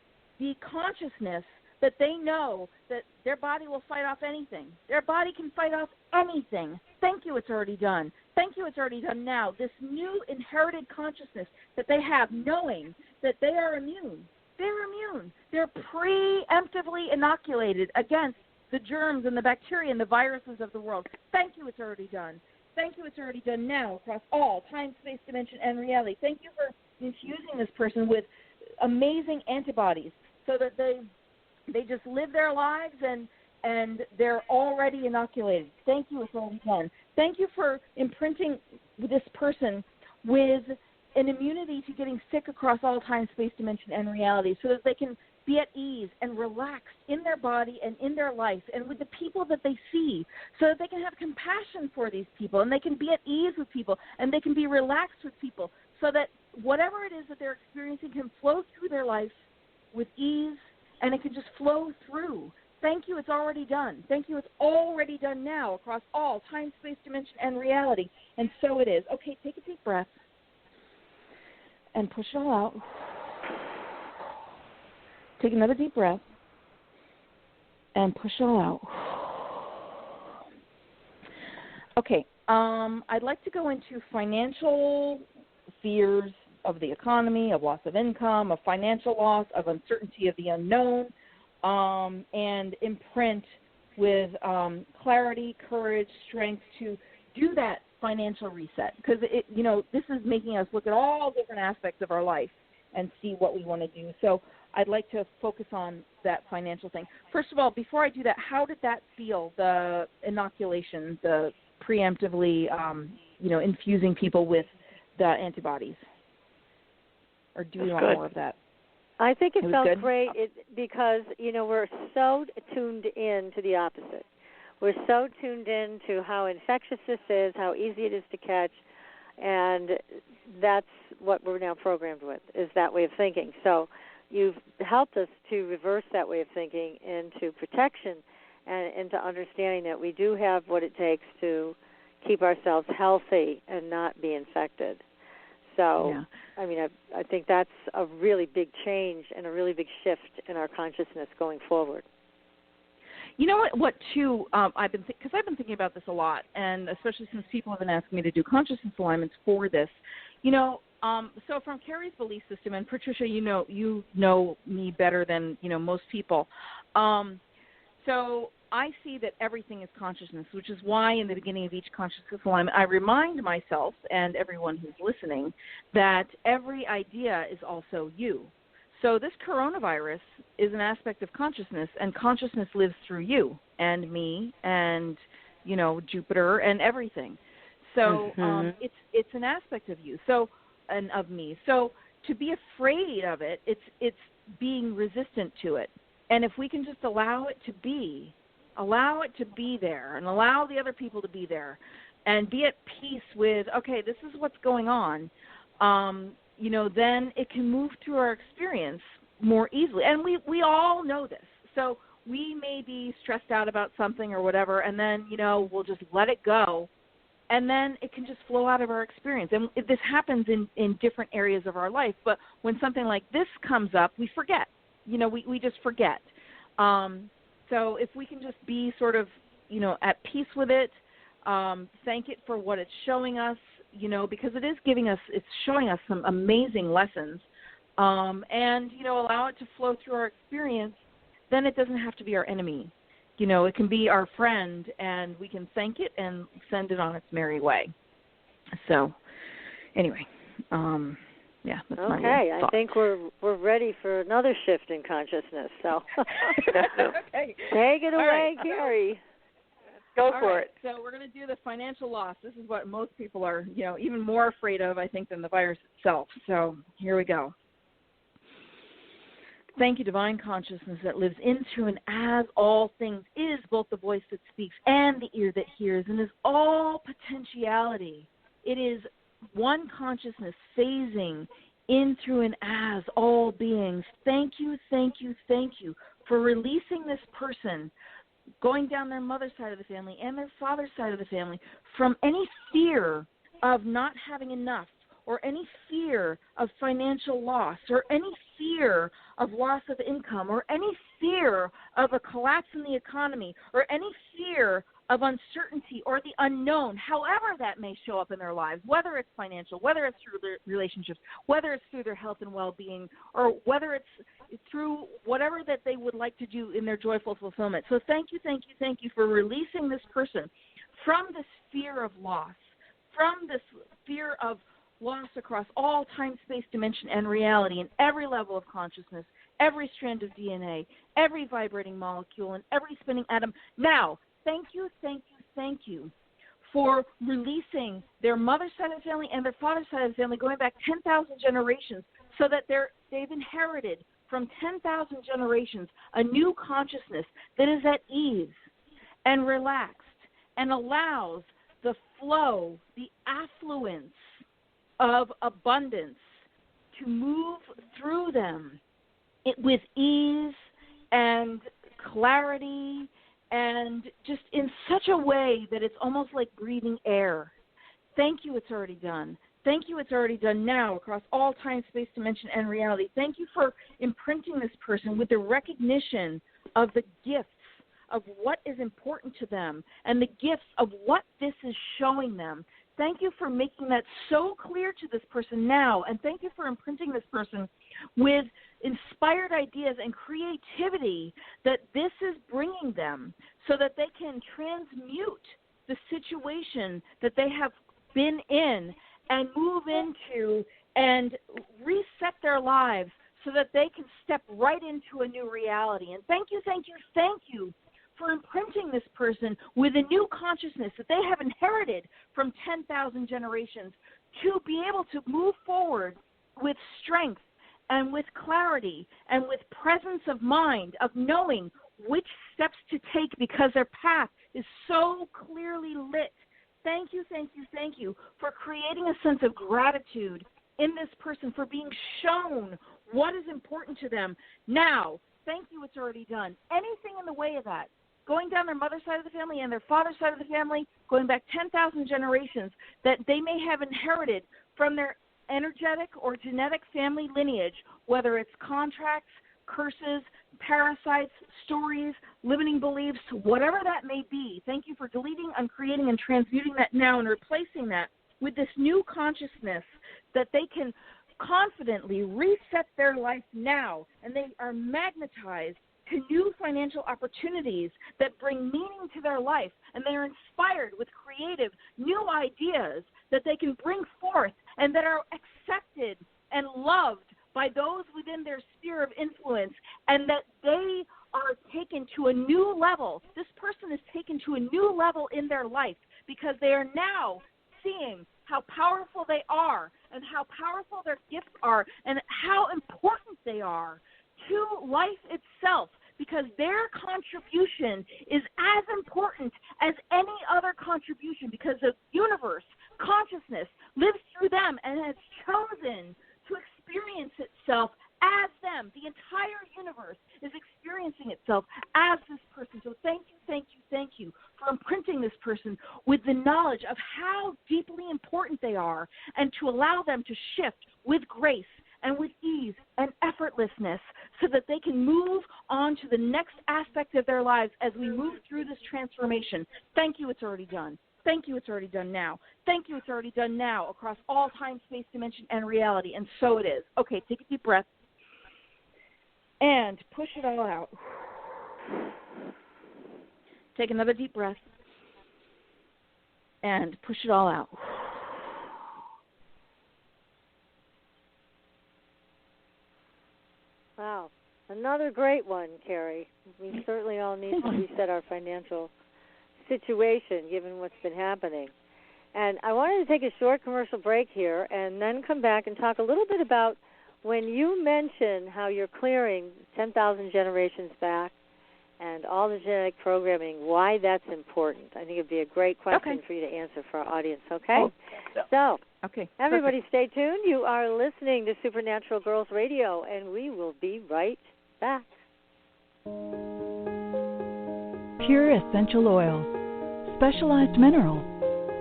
consciousness that they know that their body will fight off anything. Their body can fight off anything. Thank you, it's already done. Thank you, it's already done now. This new inherited consciousness that they have, knowing that they are immune. They're immune. They're preemptively inoculated against the germs and the bacteria and the viruses of the world. Thank you, it's already done. Thank you, it's already done now across all time, space, dimension, and reality. Thank you for infusing this person with amazing antibodies so that they just live their lives and they're already inoculated. Thank you, it's already done. Thank you for imprinting this person with an immunity to getting sick across all time, space, dimension, and reality, so that they can be at ease and relaxed in their body and in their life and with the people that they see, so that they can have compassion for these people and they can be at ease with people and they can be relaxed with people, so that whatever it is that they're experiencing can flow through their life with ease and it can just flow through. Thank you, it's already done. Thank you, it's already done now across all time, space, dimension, and reality. And so it is. Okay, take a deep breath and push it all out. Take another deep breath and push it all out. Okay. I'd like to go into financial fears of the economy, of loss of income, of financial loss, of uncertainty of the unknown, and imprint with clarity, courage, strength to do that financial reset. Because, this is making us look at all different aspects of our life and see what we want to do. So I'd like to focus on that financial thing. First of all, before I do that, how did that feel, the inoculation, the preemptively, infusing people with the antibodies? Or do you want more of that? I think it felt good? great because, we're so tuned in to the opposite. We're so tuned in to how infectious this is, how easy it is to catch, and that's what we're now programmed with, is that way of thinking. So you've helped us to reverse that way of thinking into protection and into understanding that we do have what it takes to keep ourselves healthy and not be infected. So, yeah. I think that's a really big change and a really big shift in our consciousness going forward. You know what too, I've been thinking about this a lot, and especially since people have been asking me to do consciousness alignments for this. So from Kerri's belief system, and Patricia, you know me better than most people. So I see that everything is consciousness, which is why in the beginning of each consciousness alignment, I remind myself and everyone who's listening that every idea is also you. So this coronavirus is an aspect of consciousness, and consciousness lives through you and me and, Jupiter and everything. So it's an aspect of you, and of me. So to be afraid of it, it's being resistant to it. And if we can just allow it to be there and allow the other people to be there and be at peace with, okay, this is what's going on, then it can move through our experience more easily. And we all know this. So we may be stressed out about something or whatever, and then, we'll just let it go, and then it can just flow out of our experience. And this happens in different areas of our life, but when something like this comes up, we forget. We just forget. So if we can just be sort of, at peace with it, thank it for what it's showing us, because it's showing us some amazing lessons, and, allow it to flow through our experience, then it doesn't have to be our enemy. It can be our friend, and we can thank it and send it on its merry way. So anyway, yeah, that's my thought. I think we're ready for another shift in consciousness. So okay. Take it away, right. Kerri. Go for it. So we're going to do the financial loss. This is what most people are, even more afraid of, I think, than the virus itself. So here we go. Thank you, divine consciousness that lives into and as all things, is both the voice that speaks and the ear that hears, and is all potentiality. It is one consciousness phasing in, through, and as all beings. Thank you, thank you, thank you for releasing this person, going down their mother's side of the family and their father's side of the family, from any fear of not having enough, or any fear of financial loss, or any fear of loss of income, or any fear of a collapse in the economy, or any fear of uncertainty or the unknown, however that may show up in their lives, whether it's financial, whether it's through their relationships, whether it's through their health and well-being, or whether it's through whatever that they would like to do in their joyful fulfillment. So thank you, thank you, thank you for releasing this person from this fear of loss, from this fear of loss across all time, space, dimension, and reality in every level of consciousness, every strand of DNA, every vibrating molecule, and every spinning atom. Now, thank you, thank you, thank you for releasing their mother's side of the family and their father's side of the family going back 10,000 generations, so that they've inherited from 10,000 generations a new consciousness that is at ease and relaxed and allows the flow, the affluence of abundance to move through them with ease and clarity, and just in such a way that it's almost like breathing air. Thank you, it's already done. Thank you, it's already done now across all time, space, dimension, and reality. Thank you for imprinting this person with the recognition of the gifts of what is important to them and the gifts of what this is showing them. Thank you for making that so clear to this person now, and thank you for imprinting this person with inspired ideas and creativity that this is bringing them so that they can transmute the situation that they have been in and move into and reset their lives so that they can step right into a new reality. And thank you for imprinting this person with a new consciousness that they have inherited from 10,000 generations to be able to move forward with strength and with clarity and with presence of mind, of knowing which steps to take because their path is so clearly lit. Thank you for creating a sense of gratitude in this person, for being shown what is important to them. Now, thank you, it's already done. Anything in the way of that, going down their mother's side of the family and their father's side of the family, going back 10,000 generations, that they may have inherited from their energetic or genetic family lineage, whether it's contracts, curses, parasites, stories, limiting beliefs, whatever that may be. Thank you for deleting, uncreating, and transmuting that now and replacing that with this new consciousness that they can confidently reset their life now, and they are magnetized to new financial opportunities that bring meaning to their life, and they are inspired with creative new ideas that they can bring forth and that are accepted and loved by those within their sphere of influence, and that they are taken to a new level. This person is taken to a new level in their life because they are now seeing how powerful they are and how powerful their gifts are and how important they are to life itself, because their contribution is as important as any other contribution, because the universe, consciousness, lives through them and has chosen to experience itself as them. The entire universe is experiencing itself as this person. So thank you for imprinting this person with the knowledge of how deeply important they are, and to allow them to shift with grace and with ease and effortlessness so that they can move on to the next aspect of their lives as we move through this transformation. Thank you, it's already done. Thank you, it's already done now. Thank you, it's already done now across all time, space, dimension, and reality, and so it is. Okay, take a deep breath and push it all out. Take another deep breath and push it all out. Wow. Another great one, Kerri. We certainly all need to reset our financial situation given what's been happening. And I wanted to take a short commercial break here and then come back and talk a little bit about when you mention how you're clearing 10,000 generations back and all the genetic programming, why that's important. I think it'd be a great question for you to answer for our audience, okay? So, everybody stay tuned. You are listening to Supernatural Girls Radio, and we will be right back. Pure essential oils, specialized minerals,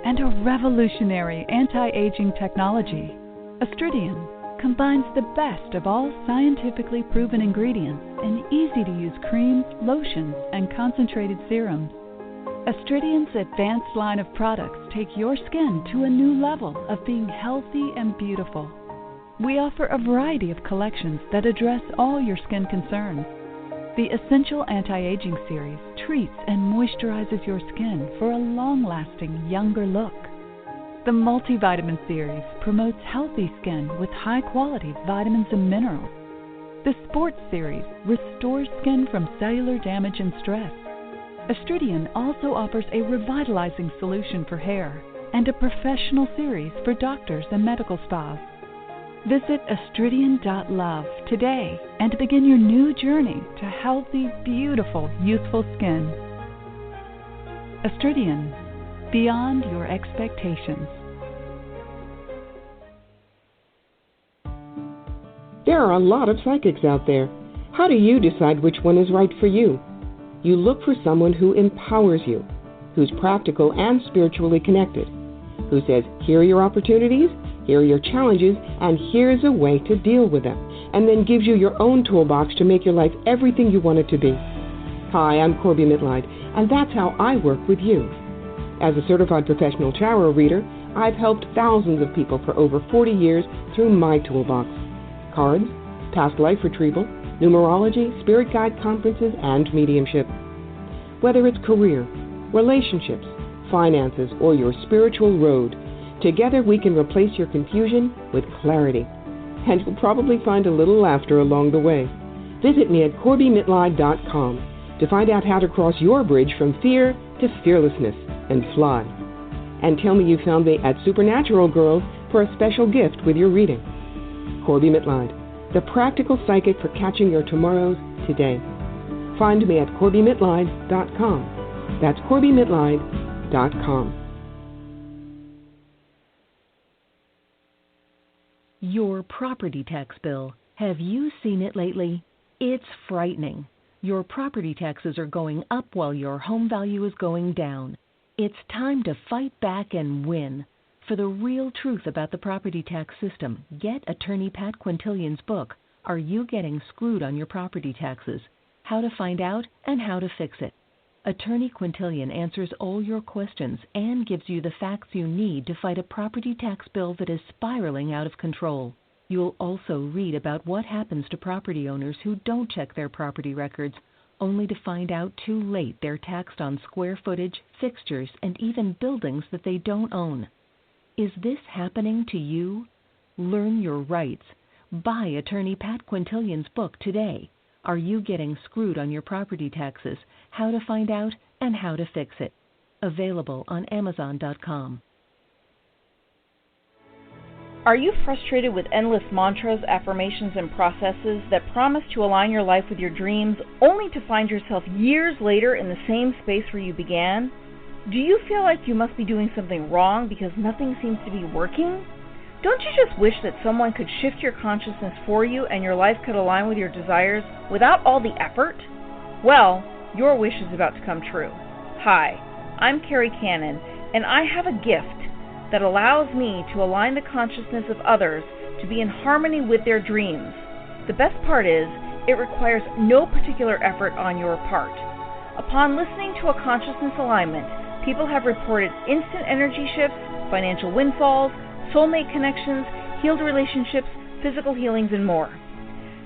and a revolutionary anti-aging technology. Astridian combines the best of all scientifically proven ingredients in easy-to-use creams, lotions, and concentrated serums. Astridian's advanced line of products take your skin to a new level of being healthy and beautiful. We offer a variety of collections that address all your skin concerns. The Essential Anti-Aging Series treats and moisturizes your skin for a long-lasting, younger look. The Multivitamin Series promotes healthy skin with high-quality vitamins and minerals. The Sports Series restores skin from cellular damage and stress. Astridian also offers a revitalizing solution for hair and a professional series for doctors and medical spas. Visit astridian.love today and begin your new journey to healthy, beautiful, youthful skin. Astridian, beyond your expectations. There are a lot of psychics out there. How do you decide which one is right for you? You look for someone who empowers you, who's practical and spiritually connected, who says, here are your opportunities, here are your challenges, and here's a way to deal with them, and then gives you your own toolbox to make your life everything you want it to be. Hi, I'm Corby Mitleid, and that's how I work with you. As a certified professional tarot reader, I've helped thousands of people for over 40 years through my toolbox. Cards, past life retrieval, numerology, spirit guide conferences, and mediumship. Whether it's career, relationships, finances, or your spiritual road, together we can replace your confusion with clarity. And you'll probably find a little laughter along the way. Visit me at CorbyMitleid.com to find out how to cross your bridge from fear to fearlessness and fly. And tell me you found me at Supernatural Girls for a special gift with your reading. Corby Mitleid, the practical psychic for catching your tomorrows today. Find me at CorbyMitleid.com. That's CorbyMitleid.com. Your property tax bill. Have you seen it lately? It's frightening. Your property taxes are going up while your home value is going down. It's time to fight back and win. For the real truth about the property tax system, get attorney Pat Quintilian's book, Are You Getting Screwed on Your Property Taxes? How to Find Out and How to Fix It. Attorney Quintilian answers all your questions and gives you the facts you need to fight a property tax bill that is spiraling out of control. You'll also read about what happens to property owners who don't check their property records, only to find out too late they're taxed on square footage, fixtures, and even buildings that they don't own. Is this happening to you? Learn your rights. Buy attorney Pat Quintilian's book today. Are You Getting Screwed on Your Property Taxes? How to Find Out and How to Fix It. Available on Amazon.com. Are you frustrated with endless mantras, affirmations, and processes that promise to align your life with your dreams, only to find yourself years later in the same space where you began? Do you feel like you must be doing something wrong because nothing seems to be working? Don't you just wish that someone could shift your consciousness for you and your life could align with your desires without all the effort? Well, your wish is about to come true. Hi, I'm Kerri Kannan, and I have a gift that allows me to align the consciousness of others to be in harmony with their dreams. The best part is, it requires no particular effort on your part. Upon listening to a consciousness alignment, people have reported instant energy shifts, financial windfalls, soulmate connections, healed relationships, physical healings, and more.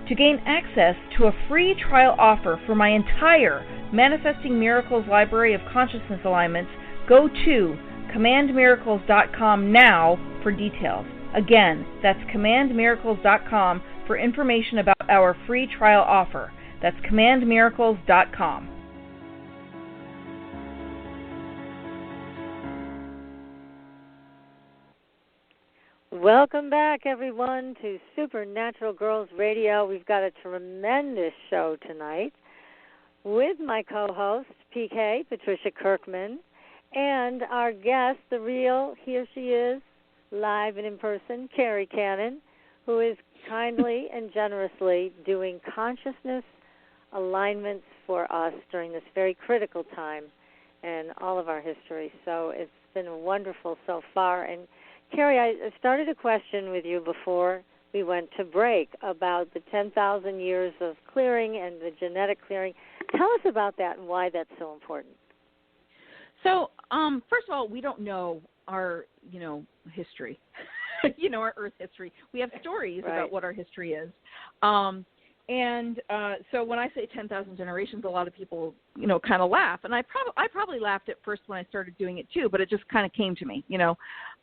To gain access to a free trial offer for my entire Manifesting Miracles library of consciousness alignments, go to commandmiracles.com now for details. Again, that's commandmiracles.com for information about our free trial offer. That's commandmiracles.com. Welcome back, everyone, to Supernatural Girls Radio. We've got a tremendous show tonight with my co-host, PK, Patricia Kirkman, and our guest, the real, here she is, live and in person, Kerri Kannan, who is kindly and generously doing consciousness alignments for us during this very critical time in all of our history. So it's been wonderful so far. And Kerri, I started a question with you before we went to break about the 10,000 years of clearing and the genetic clearing. Tell us about that and why that's so important. So, first of all, we don't know our, history, our Earth history. We have stories about what our history is. So when I say 10,000 generations, a lot of people, kind of laugh. And I probably laughed at first when I started doing it too, but it just kind of came to me,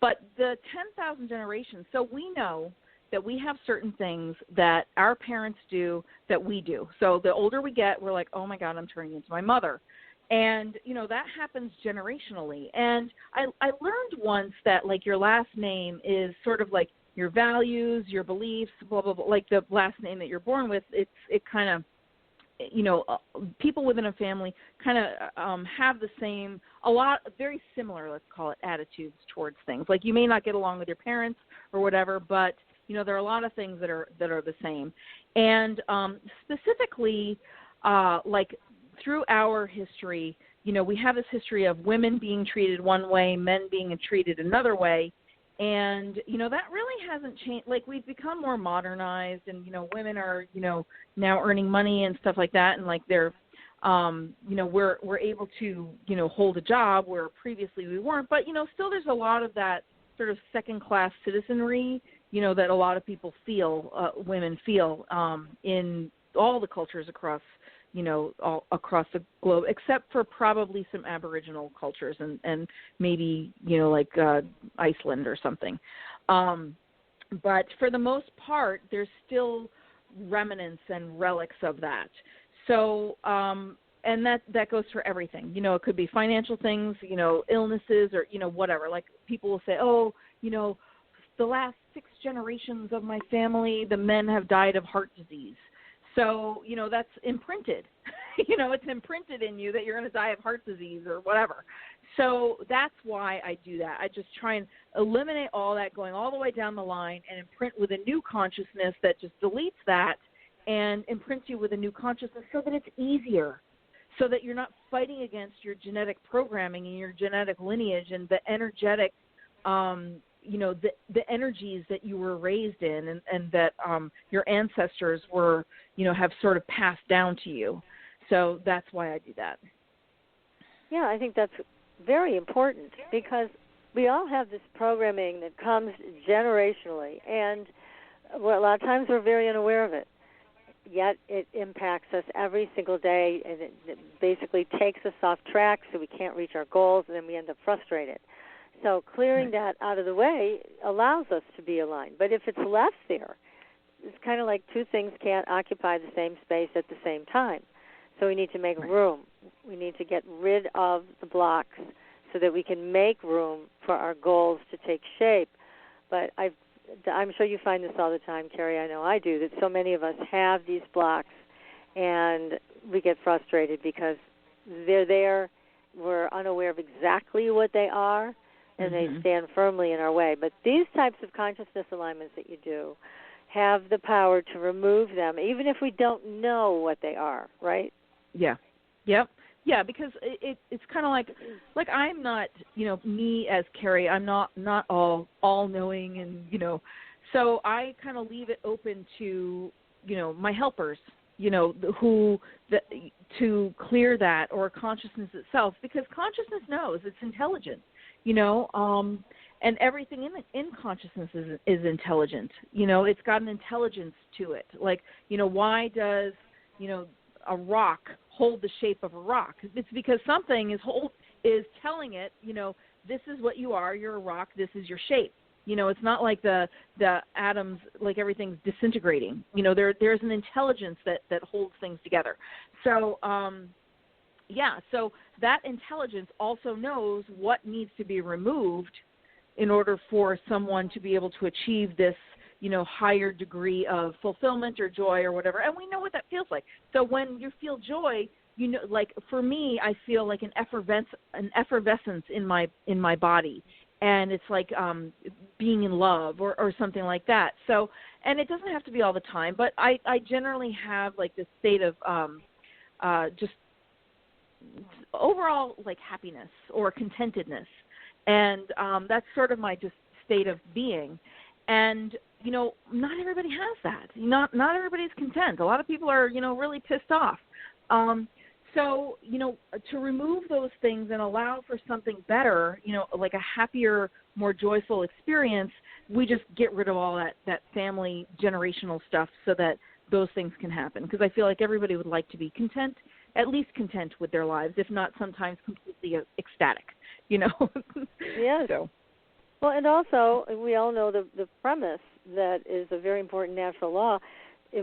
But the 10,000 generations, so we know that we have certain things that our parents do that we do. So the older we get, we're like, oh my God, I'm turning into my mother. And, that happens generationally. And I learned once that, like, your last name is sort of like your values, your beliefs, blah, blah, blah. Like the last name that you're born with, it kind of, people within a family kind of have the same, very similar, let's call it, attitudes towards things. Like, you may not get along with your parents or whatever, but, there are a lot of things that are the same. And specifically, like, through our history, we have this history of women being treated one way, men being treated another way. And, that really hasn't changed. Like, we've become more modernized and, women are, now earning money and stuff like that. And, like, they're we're able to, hold a job where previously we weren't. But, still there's a lot of that sort of second-class citizenry, that a lot of people feel, women feel in all the cultures across, all across the globe, except for probably some Aboriginal cultures and maybe, like Iceland or something. But for the most part, there's still remnants and relics of that. So, and that goes for everything. It could be financial things, illnesses or, whatever. Like people will say, oh, the last 6 generations of my family, the men have died of heart disease. So, that's imprinted. It's imprinted in you that you're going to die of heart disease or whatever. So that's why I do that. I just try and eliminate all that going all the way down the line and imprint with a new consciousness that just deletes that and imprints you with a new consciousness so that it's easier, so that you're not fighting against your genetic programming and your genetic lineage and the energetic, the energies that you were raised in and that your ancestors were, have sort of passed down to you. So that's why I do that. Yeah, I think that's very important because we all have this programming that comes generationally, and a lot of times we're very unaware of it. Yet it impacts us every single day, and it basically takes us off track so we can't reach our goals, and then we end up frustrated. So clearing that out of the way allows us to be aligned. But if it's left there, it's kind of like two things can't occupy the same space at the same time. So we need to make room. We need to get rid of the blocks so that we can make room for our goals to take shape. But I'm sure you find this all the time, Kerri. I know I do, that so many of us have these blocks and we get frustrated because they're there. We're unaware of exactly what they are, and they stand firmly in our way. But these types of consciousness alignments that you do have the power to remove them, even if we don't know what they are, right? Yeah. Yep. Yeah, because it's kind of like I'm not, me as Kerri, I'm not all knowing, and so I kind of leave it open to my helpers, to clear that, or consciousness itself, because consciousness knows, it's intelligent, and everything in consciousness is intelligent. It's got an intelligence to it. Like, why does a rock hold the shape of a rock? It's because something is telling it, this is what you are, you're a rock, this is your shape. It's not like the atoms, like everything's disintegrating. There's an intelligence that holds things together. So, so that intelligence also knows what needs to be removed in order for someone to be able to achieve this, higher degree of fulfillment or joy or whatever. And we know what that feels like. So when you feel joy, like for me, I feel like an effervescence in my body. And it's like being in love or something like that. So, and it doesn't have to be all the time, but I generally have like this state of just overall like happiness or contentedness. And that's sort of my just state of being. And, not everybody has that. Not everybody's content. A lot of people are, really pissed off. So, to remove those things and allow for something better, like a happier, more joyful experience, we just get rid of all that family generational stuff so that those things can happen. Because I feel like everybody would like to be content, at least content with their lives, if not sometimes completely ecstatic, Yes. So. Well, and also, we all know the premise that is a very important natural law.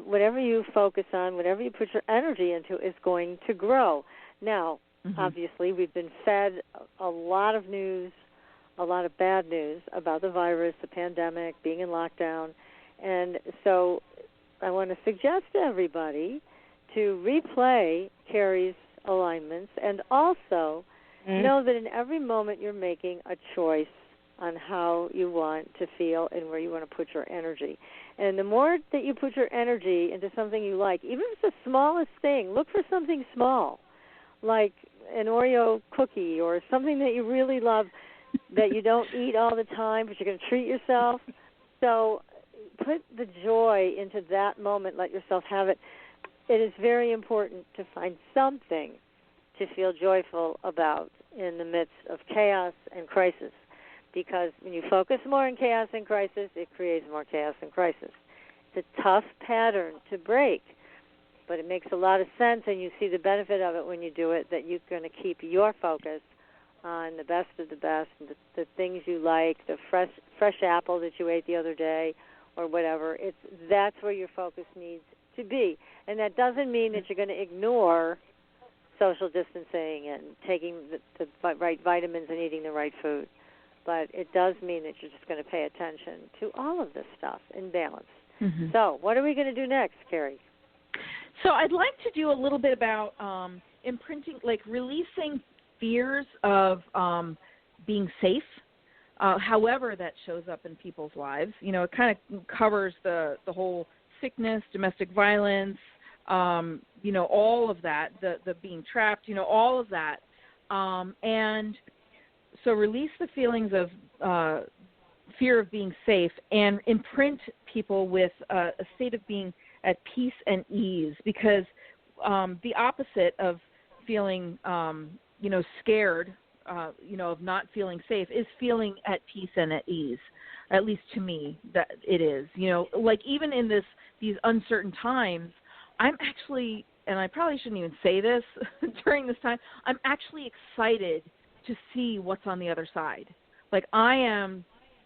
Whatever you focus on, whatever you put your energy into, is going to grow. Now, obviously, we've been fed a lot of news, a lot of bad news about the virus, the pandemic, being in lockdown. And so I want to suggest to everybody to replay Kerri's alignments and also know that in every moment you're making a choice on how you want to feel and where you want to put your energy. And the more that you put your energy into something you like, even if it's the smallest thing, look for something small, like an Oreo cookie or something that you really love that you don't eat all the time, but you're going to treat yourself. So put the joy into that moment. Let yourself have it. it is very important to find something to feel joyful about in the midst of chaos and crisis, because when you focus more on chaos and crisis, it creates more chaos and crisis. It's a tough pattern to break, but it makes a lot of sense, and you see the benefit of it when you do it, that you're going to keep your focus on the best of the best, the things you like, the fresh apple that you ate the other day or whatever. That's where your focus needs to be. And that doesn't mean that you're going to ignore social distancing and taking the right vitamins and eating the right food. But it does mean that you're just going to pay attention to all of this stuff in balance. Mm-hmm. So what are we going to do next, Kerri? So I'd like to do a little bit about imprinting, like releasing fears of being safe, however that shows up in people's lives. You know, it kind of covers the whole sickness, domestic violence, you know, all of that, the being trapped, you know, all of that. And so release the feelings of fear of being safe and imprint people with a state of being at peace and ease, because the opposite of feeling, you know, scared, you know, of not feeling safe is feeling at peace and at ease. At least to me, that it is. You know, like even in these uncertain times, I'm actually, and I probably shouldn't even say this during this time, I'm actually excited to see what's on the other side. Like I am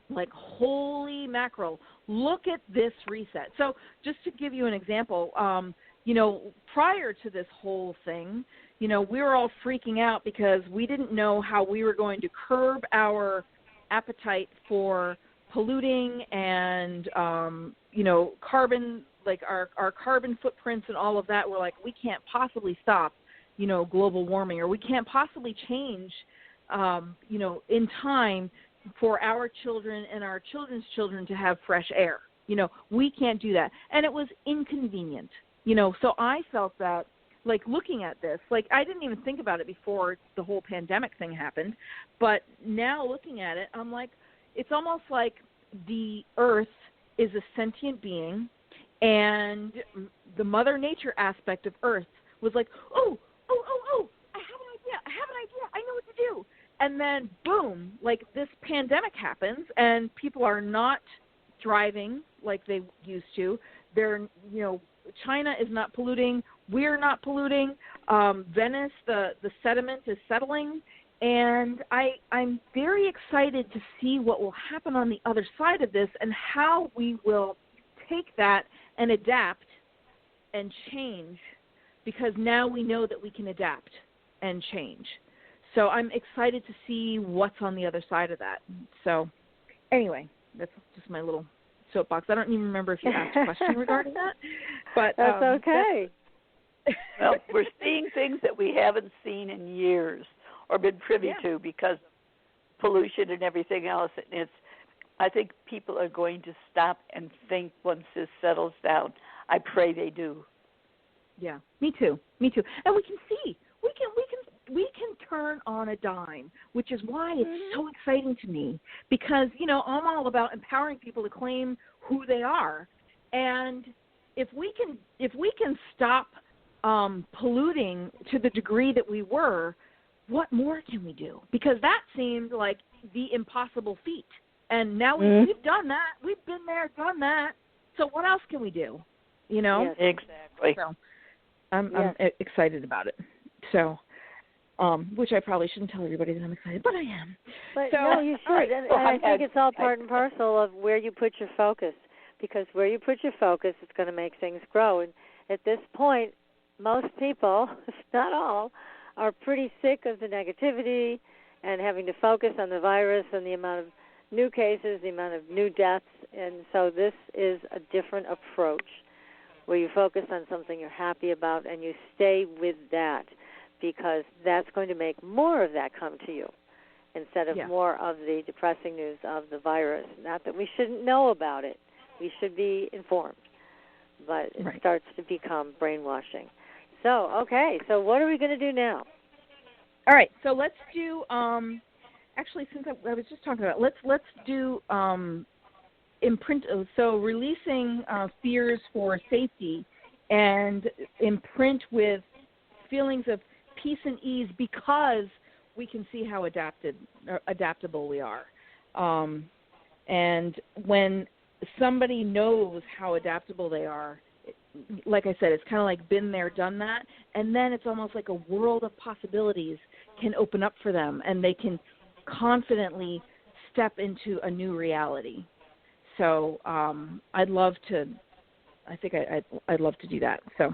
like, holy mackerel, look at this reset. So just to give you an example, you know, prior to this whole thing, you know, we were all freaking out because we didn't know how we were going to curb our appetite for polluting and, you know, carbon, like our carbon footprints and all of that. We're like, we can't possibly stop, you know, global warming, or we can't possibly change, you know, in time for our children and our children's children to have fresh air. You know, we can't do that. And it was inconvenient, you know, so I felt that, like, looking at this, like, I didn't even think about it before the whole pandemic thing happened, but now looking at it, I'm like, it's almost like the earth is a sentient being, and the Mother Nature aspect of earth was like, oh, I have an idea, I know what to do. And then, boom, like this pandemic happens, and people are not driving like they used to. They're, you know, China is not polluting. We're not polluting. Venice, the sediment is settling. And I'm very excited to see what will happen on the other side of this and how we will take that and adapt and change, because now we know that we can adapt and change. So I'm excited to see what's on the other side of that. So anyway, that's just my little soapbox. I don't even remember if you asked a question regarding that. But that's okay. Well, we're seeing things that we haven't seen in years or been privy to because pollution and everything else. And I think people are going to stop and think once this settles down. I pray they do. Yeah, me too. And we can see. We can turn on a dime, which is why it's so exciting to me, because, you know, I'm all about empowering people to claim who they are. And if we can stop polluting to the degree that we were, what more can we do? Because that seemed like the impossible feat. And now we've done that. We've been there, done that. So what else can we do? You know? Yes, exactly. So I'm excited about it. So, which I probably shouldn't tell everybody that I'm excited, but I am. But so, no, you should. And I think it's all part and parcel of where you put your focus, because where you put your focus, it's going to make things grow. And at this point, most people, if not all, are pretty sick of the negativity and having to focus on the virus and the amount of new cases, the amount of new deaths. And so this is a different approach where you focus on something you're happy about and you stay with that, because that's going to make more of that come to you instead of more of the depressing news of the virus. Not that we shouldn't know about it. We should be informed. But it starts to become brainwashing. So, okay, so what are we going to do now? All right, so let's do, actually, since I was just talking about, let's do so releasing fears for safety and imprint with feelings of peace and ease because we can see how adaptable we are. And when somebody knows how adaptable they are, like I said, it's kind of like been there, done that, and then it's almost like a world of possibilities can open up for them, and they can confidently step into a new reality. So I'd love to do that. So,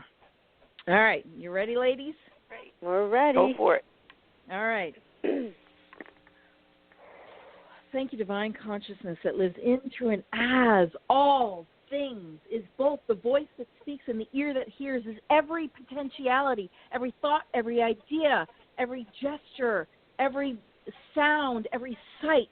all right, you ready, ladies? Right. We're ready. Go for it. All right. Thank you, Divine Consciousness that lives in, through, and as all things, is both the voice that speaks and the ear that hears, is every potentiality, every thought, every idea, every gesture, every sound, every sight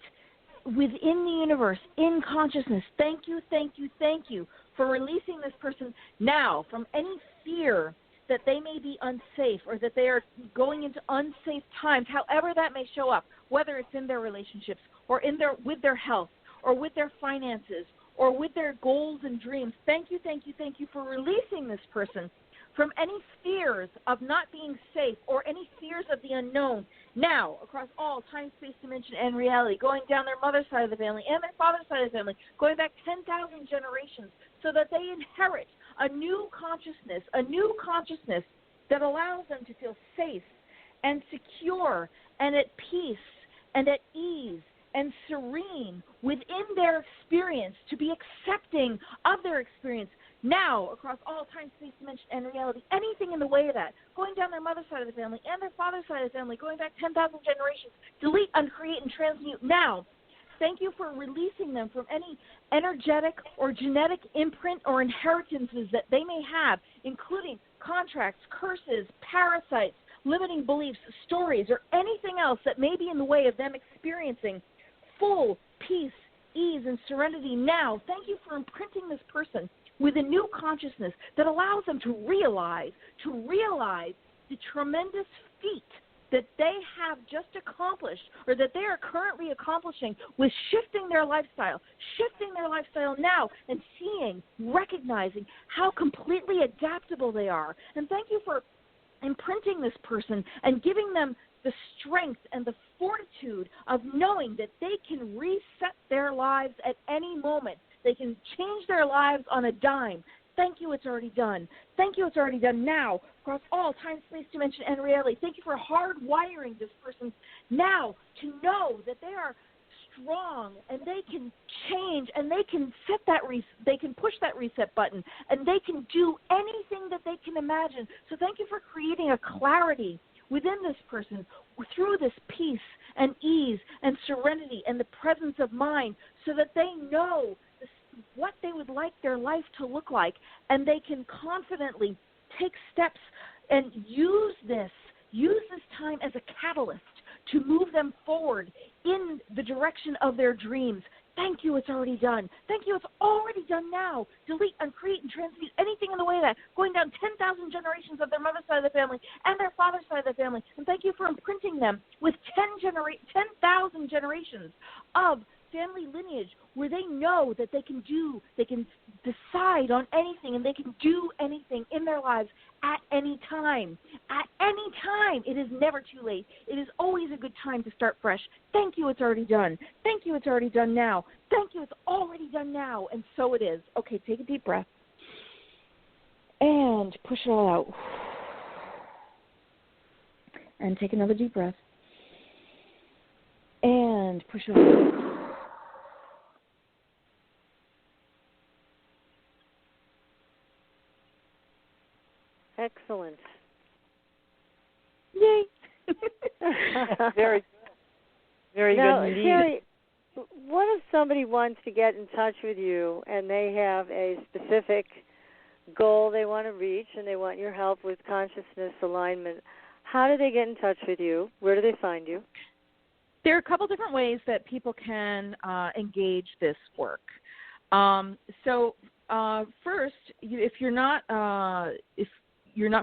within the universe, in consciousness. Thank you, thank you, thank you for releasing this person now from any fear that they may be unsafe or that they are going into unsafe times, however that may show up, whether it's in their relationships or with their health or with their finances or with their goals and dreams. Thank you, thank you, thank you for releasing this person from any fears of not being safe or any fears of the unknown now across all time, space, dimension, and reality, going down their mother's side of the family and their father's side of the family, going back 10,000 generations so that they inherit a new consciousness that allows them to feel safe and secure and at peace and at ease and serene within their experience, to be accepting of their experience now across all time, space, dimension, and reality. Anything in the way of that, going down their mother's side of the family and their father's side of the family, going back 10,000 generations, delete, uncreate, and transmute now. Thank you for releasing them from any energetic or genetic imprint or inheritances that they may have, including contracts, curses, parasites, limiting beliefs, stories, or anything else that may be in the way of them experiencing full peace, ease, and serenity now. Thank you for imprinting this person with a new consciousness that allows them to realize the tremendous feat that they have just accomplished or that they are currently accomplishing with shifting their lifestyle now and recognizing how completely adaptable they are. And thank you for imprinting this person and giving them the strength and the fortitude of knowing that they can reset their lives at any moment. They can change their lives on a dime. Thank you, it's already done. Thank you, it's already done now across all time, space, dimension, and reality. Thank you for hardwiring this person now to know that they are strong and they can change and they can they can push that reset button and they can do anything that they can imagine. So thank you for creating a clarity within this person through this peace and ease and serenity and the presence of mind so that they know what they would like their life to look like, and they can confidently take steps and use this time as a catalyst to move them forward in the direction of their dreams. Thank you, it's already done. Thank you, it's already done now. Delete, uncreate, and transmute anything in the way of that, going down 10,000 generations of their mother's side of the family and their father's side of the family. And thank you for imprinting them with 10,000 generations of family lineage where they know that they can decide on anything and they can do anything in their lives at any time. At any time. It is never too late. It is always a good time to start fresh. Thank you, it's already done. Thank you, it's already done now. Thank you, it's already done now. And so it is. Okay, take a deep breath. And push it all out. And take another deep breath. And push it all out. Excellent. Yay. Very good. Very now, good indeed. Kerri, what if somebody wants to get in touch with you and they have a specific goal they want to reach and they want your help with consciousness alignment? How do they get in touch with you? Where do they find you? There are a couple different ways that people can engage this work. First, if you're not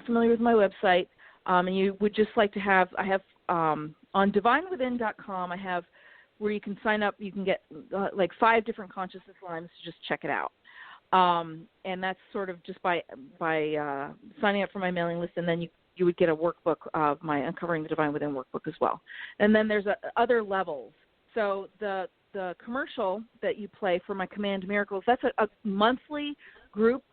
familiar with my website and you would just like to have, I have on divinewithin.com, I have where you can sign up. You can get like 5 different consciousness lines to just check it out. And that's sort of just by signing up for my mailing list, and then you would get a workbook of my Uncovering the Divine Within workbook as well. And then there's other levels. So the commercial that you play for my Command Miracles, that's a monthly group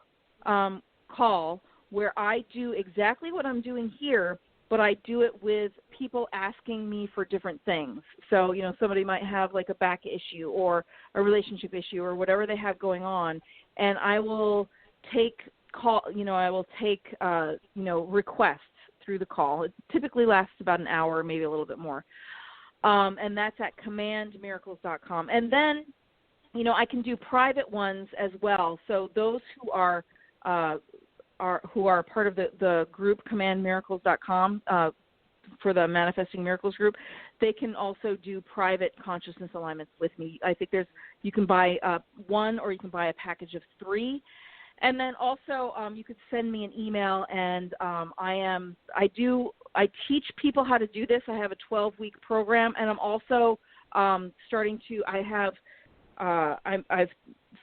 call where I do exactly what I'm doing here, but I do it with people asking me for different things. So, somebody might have like a back issue or a relationship issue or whatever they have going on, and I will take requests through the call. It typically lasts about an hour, maybe a little bit more. And that's at commandmiracles.com. And then, I can do private ones as well. So those who are part of the group commandmiracles.com for the Manifesting Miracles group, they can also do private consciousness alignments with me. I think you can buy one, or you can buy a package of 3. And then also you could send me an email, and I teach people how to do this. I have a 12-week program, and I'm also I've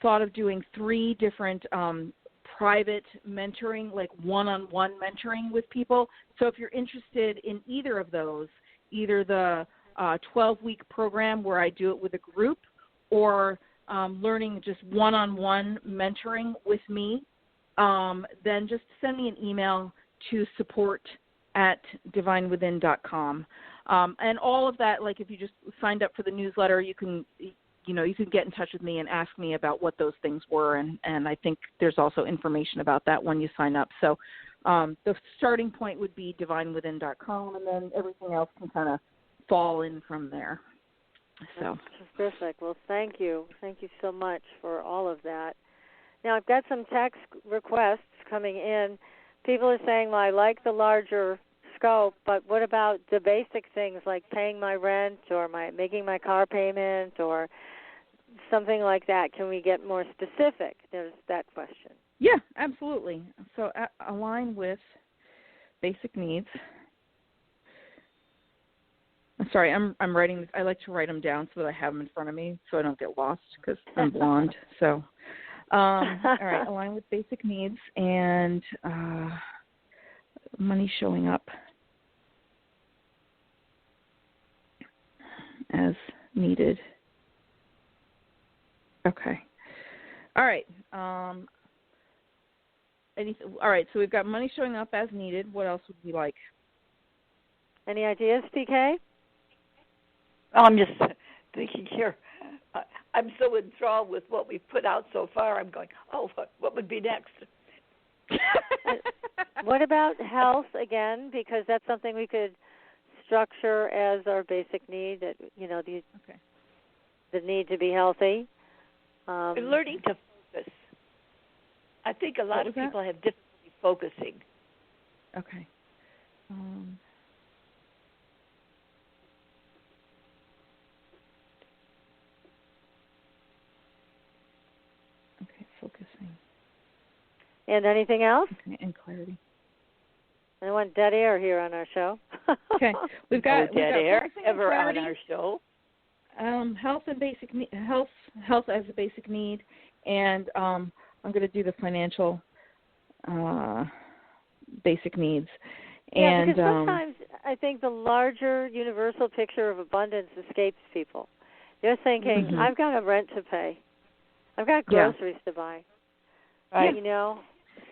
thought of doing 3 different private mentoring, like one-on-one mentoring with people. So if you're interested in either of those, either the 12-week program where I do it with a group, or learning just one-on-one mentoring with me, then just send me an email to support@divinewithin.com. And all of that, like if you just signed up for the newsletter, you can get in touch with me and ask me about what those things were. And I think there's also information about that when you sign up. So the starting point would be divinewithin.com, and then everything else can kind of fall in from there. So that's terrific. Well, thank you. Thank you so much for all of that. Now, I've got some text requests coming in. People are saying, well, I like the larger scope, but what about the basic things like paying my rent or making my car payment or something like that? Can we get more specific? There's that question. Yeah, absolutely. So align with basic needs. I'm sorry, I'm writing. I like to write them down so that I have them in front of me so I don't get lost because I'm blonde. So, all right, align with basic needs and money showing up as needed. Okay. All right. All right, so we've got money showing up as needed. What else would we like? Any ideas, PK? Well, I'm just thinking here. I'm so enthralled with what we've put out so far. I'm going, what would be next? What about health again? Because that's something we could structure as our basic need. That the need to be healthy. Learning to focus. I think a lot of people have difficulty focusing. Okay. Focusing. And anything else? Okay, and clarity. I want dead air here on our show. Okay, we've got dead air ever on clarity. our show. Health and basic health as a basic need, and I'm going to do the financial basic needs. Yeah, because sometimes I think the larger universal picture of abundance escapes people. They're thinking, I've got a rent to pay. I've got groceries to buy, right?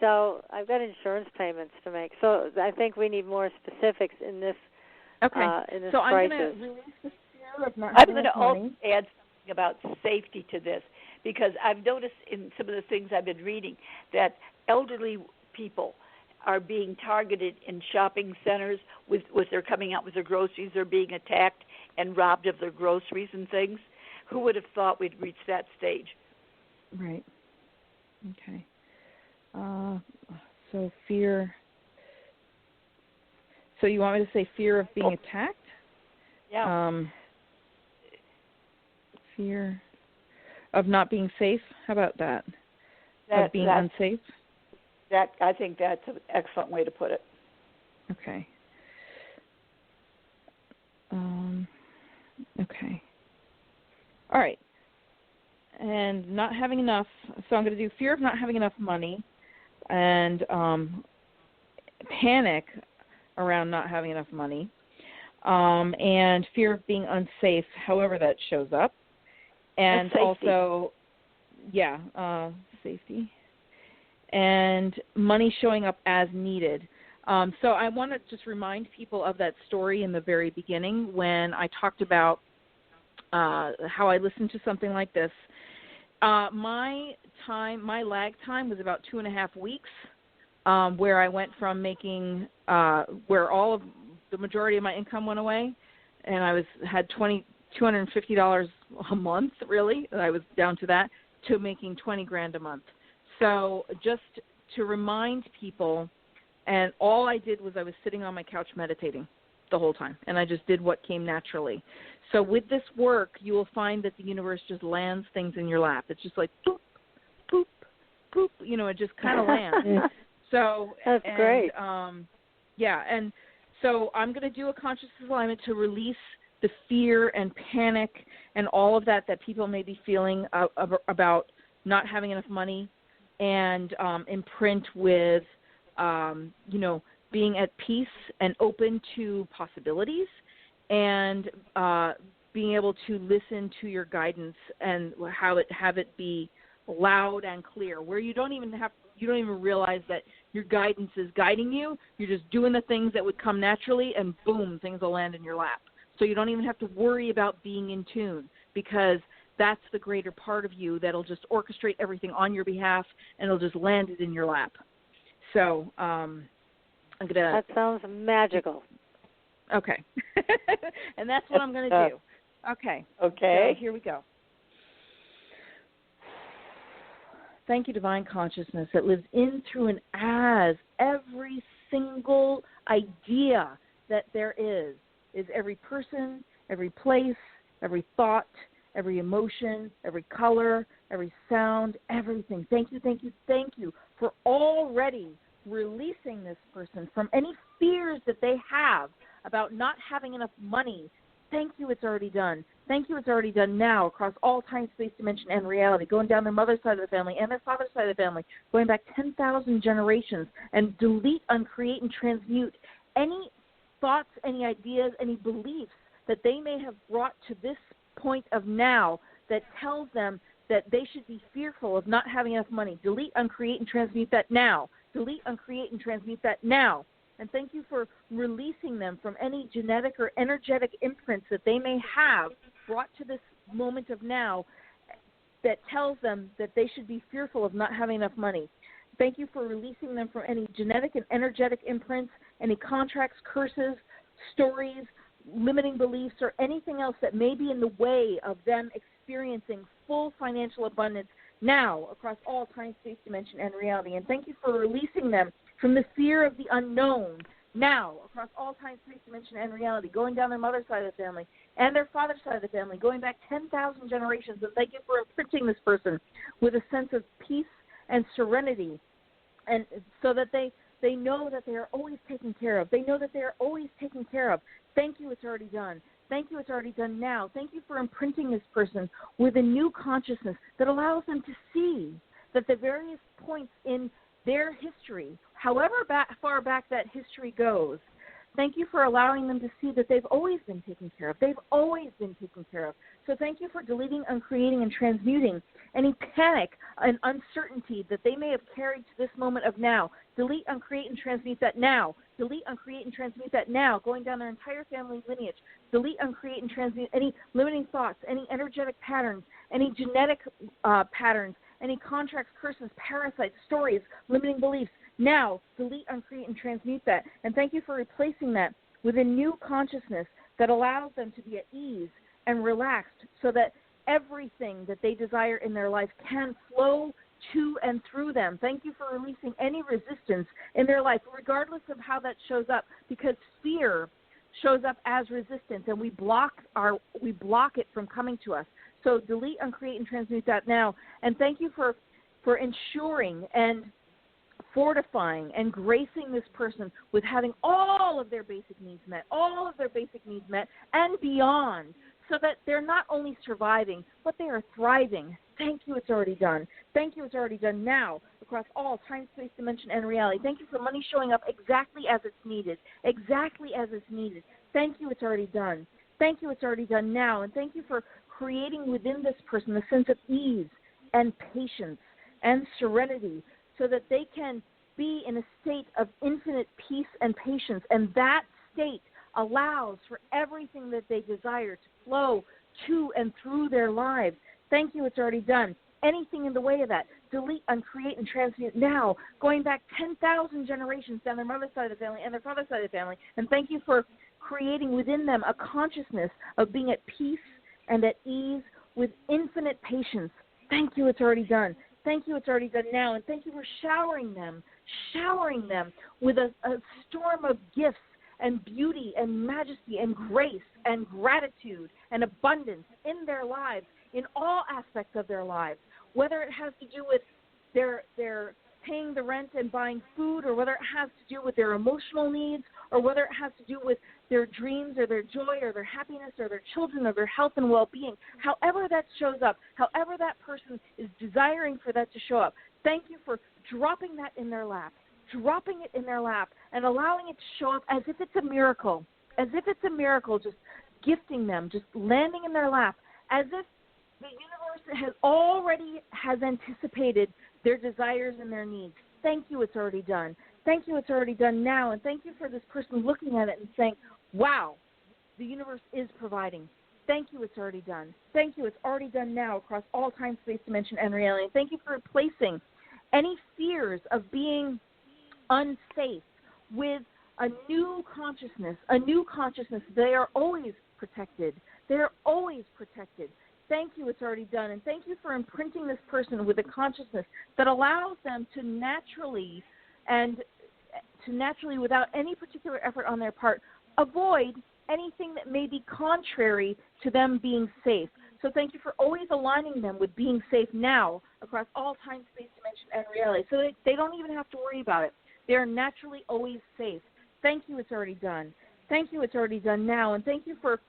So I've got insurance payments to make. So I think we need more specifics in this. Okay. In this so crisis. I'm going to release the fear of not. I'm going to also add something about safety to this, because I've noticed in some of the things I've been reading that elderly people are being targeted in shopping centers with they're coming out with their groceries. They're being attacked and robbed of their groceries and things. Who would have thought we'd reach that stage? Right. Okay. So fear. So you want me to say fear of being attacked? Yeah. Fear of not being safe. How about that? Of being unsafe? I think that's an excellent way to put it. Okay. Okay. All right. And and not having enough. So I'm going to do fear of not having enough money and panic around not having enough money, and fear of being unsafe, however that shows up. And also, safety. And money showing up as needed. So I want to just remind people of that story in the very beginning when I talked about how I listened to something like this. My lag time was about 2.5 weeks, where I went from making, where all of the majority of my income went away, and I had $250 a month, really. I was down to that, to making $20,000 a month. So just to remind people, and all I did was I was sitting on my couch meditating the whole time, and I just did what came naturally. So with this work, you will find that the universe just lands things in your lap. It's just like poop, poop, poop. It just kind of lands. So that's great. And so I'm going to do a conscious alignment to release the fear and panic and all of that people may be feeling about not having enough money, and imprint with, being at peace and open to possibilities, and being able to listen to your guidance and have it be loud and clear, where you don't even realize that your guidance is guiding you. You're just doing the things that would come naturally, and boom, things will land in your lap. So you don't even have to worry about being in tune, because that's the greater part of you that'll just orchestrate everything on your behalf, and it'll just land it in your lap. So I'm going to... That sounds magical. Okay. And that's what I'm going to do. Okay. Okay. So here we go. Thank you, Divine Consciousness, that lives in, through, and as every single idea that there is every person, every place, every thought, every emotion, every color, every sound, everything. Thank you, thank you, thank you for already releasing this person from any fears that they have about not having enough money. Thank you, it's already done. Thank you, it's already done now across all time, space, dimension, and reality, going down their mother's side of the family and their father's side of the family, going back 10,000 generations, and delete, uncreate, and transmute any thoughts, any ideas, any beliefs that they may have brought to this point of now that tells them that they should be fearful of not having enough money. Delete, uncreate, and transmute that now. Delete, uncreate, and transmute that now. And thank you for releasing them from any genetic or energetic imprints that they may have brought to this moment of now that tells them that they should be fearful of not having enough money. Thank you for releasing them from any genetic and energetic imprints, any contracts, curses, stories, limiting beliefs, or anything else that may be in the way of them experiencing full financial abundance now across all time, space, dimension, and reality. And thank you for releasing them from the fear of the unknown now across all time, space, dimension, and reality, going down their mother's side of the family and their father's side of the family, going back 10,000 generations. And thank you for imprinting this person with a sense of peace and serenity, and so that they know that they are always taken care of. They know that they are always taken care of. Thank you, it's already done. Thank you, it's already done now. Thank you for imprinting this person with a new consciousness that allows them to see that the various points in their history, however far back that history goes, thank you for allowing them to see that they've always been taken care of. They've always been taken care of. So thank you for deleting, uncreating, and transmuting any panic and uncertainty that they may have carried to this moment of now. Delete, uncreate, and transmute that now. Delete, uncreate, and transmute that now, going down their entire family lineage. Delete, uncreate, and transmute any limiting thoughts, any energetic patterns, any genetic patterns, any contracts, curses, parasites, stories, limiting beliefs. Now, delete, uncreate, and transmute that. And thank you for replacing that with a new consciousness that allows them to be at ease and relaxed so that everything that they desire in their life can flow to and through them. Thank you for releasing any resistance in their life, regardless of how that shows up, because fear shows up as resistance, and we block it from coming to us. So delete, uncreate, and transmute that now. And thank you for ensuring and fortifying and gracing this person with having all of their basic needs met, and beyond, so that they're not only surviving, but they are thriving. Thank you, it's already done. Thank you, it's already done now across all time, space, dimension, and reality. Thank you for money showing up exactly as it's needed, exactly as it's needed. Thank you, it's already done. Thank you, it's already done now. And thank you for creating within this person a sense of ease and patience and serenity so that they can be in a state of infinite peace and patience. And that state allows for everything that they desire to flow to and through their lives. Thank you, it's already done. Anything in the way of that, delete, uncreate, and transmute now, going back 10,000 generations down their mother's side of the family and their father's side of the family. And thank you for creating within them a consciousness of being at peace and at ease with infinite patience. Thank you, it's already done. Thank you, it's already done now. And thank you for showering them with a storm of gifts and beauty and majesty and grace and gratitude and abundance in their lives, in all aspects of their lives, whether it has to do with their paying the rent and buying food, or whether it has to do with their emotional needs, or whether it has to do with their dreams or their joy or their happiness or their children or their health and well-being. However that shows up, however that person is desiring for that to show up, thank you for dropping that in their lap, and allowing it to show up as if it's a miracle, just gifting them, just landing in their lap, as if the universe has anticipated their desires and their needs. Thank you, it's already done. Thank you, it's already done now. And thank you for this person looking at it and saying, wow, the universe is providing. Thank you, it's already done. Thank you, it's already done now across all time, space, dimension, and reality. And thank you for replacing any fears of being unsafe with a new consciousness. They are always protected. Thank you, it's already done. And thank you for imprinting this person with a consciousness that allows them to naturally, without any particular effort on their part, avoid anything that may be contrary to them being safe. So thank you for always aligning them with being safe now across all time, space, dimension, and reality. So they don't even have to worry about it. They are naturally always safe. Thank you, it's already done. Thank you, it's already done now. And thank you for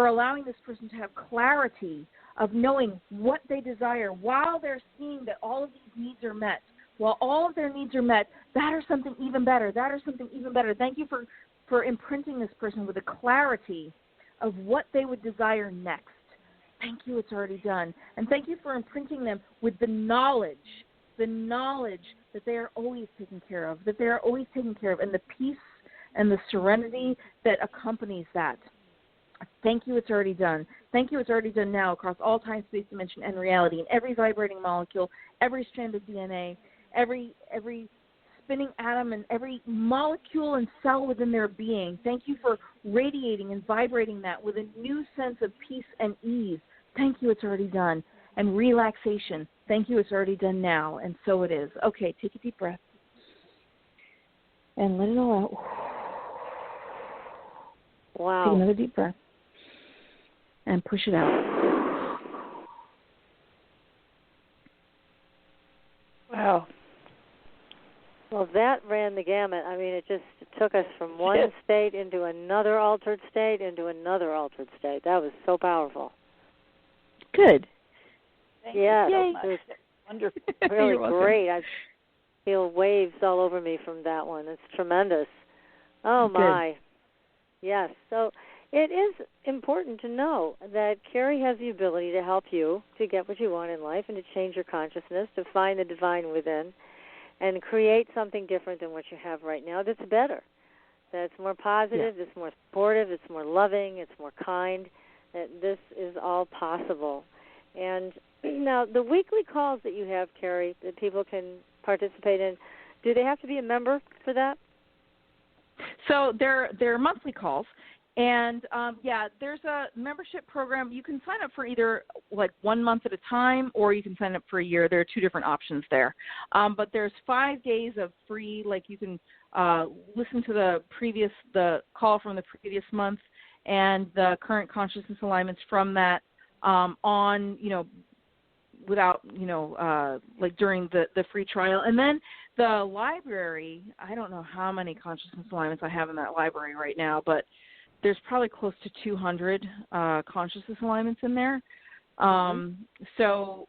allowing this person to have clarity of knowing what they desire while they're seeing that all of these needs are met. While all of their needs are met, that or something even better. Thank you for imprinting this person with a clarity of what they would desire next. Thank you, it's already done. And thank you for imprinting them with the knowledge that they are always taken care of, and the peace and the serenity that accompanies that. Thank you, it's already done. Thank you, it's already done now across all time, space, dimension, and reality, in every vibrating molecule, every strand of DNA, every spinning atom, and every molecule and cell within their being. Thank you for radiating and vibrating that with a new sense of peace and ease. Thank you, it's already done. And relaxation. Thank you, it's already done now. And so it is. Okay, take a deep breath. And let it all out. Wow. Take another deep breath. And push it out. Wow. Well, that ran the gamut. I mean, it took us from one state into another altered state, That was so powerful. Good. Thank yeah, you so much. Wonderful. Really great. I feel waves all over me from that one. It's tremendous. Oh, my. Good. Yes. So it is important to know that Kerri has the ability to help you to get what you want in life and to change your consciousness, to find the divine within, and create something different than what you have right now that's better, that's more positive, that's more supportive, it's more loving, it's more kind, that this is all possible. And now the weekly calls that you have, Kerri, that people can participate in, do they have to be a member for that? So they're monthly calls. And, there's a membership program. You can sign up for either, 1 month at a time, or you can sign up for a year. There are two different options there. But there's 5 days of free, you can listen to the call from the previous month and the current consciousness alignments from that without, during the free trial. And then the library, I don't know how many consciousness alignments I have in that library right now, but there's probably close to 200 consciousness alignments in there. So,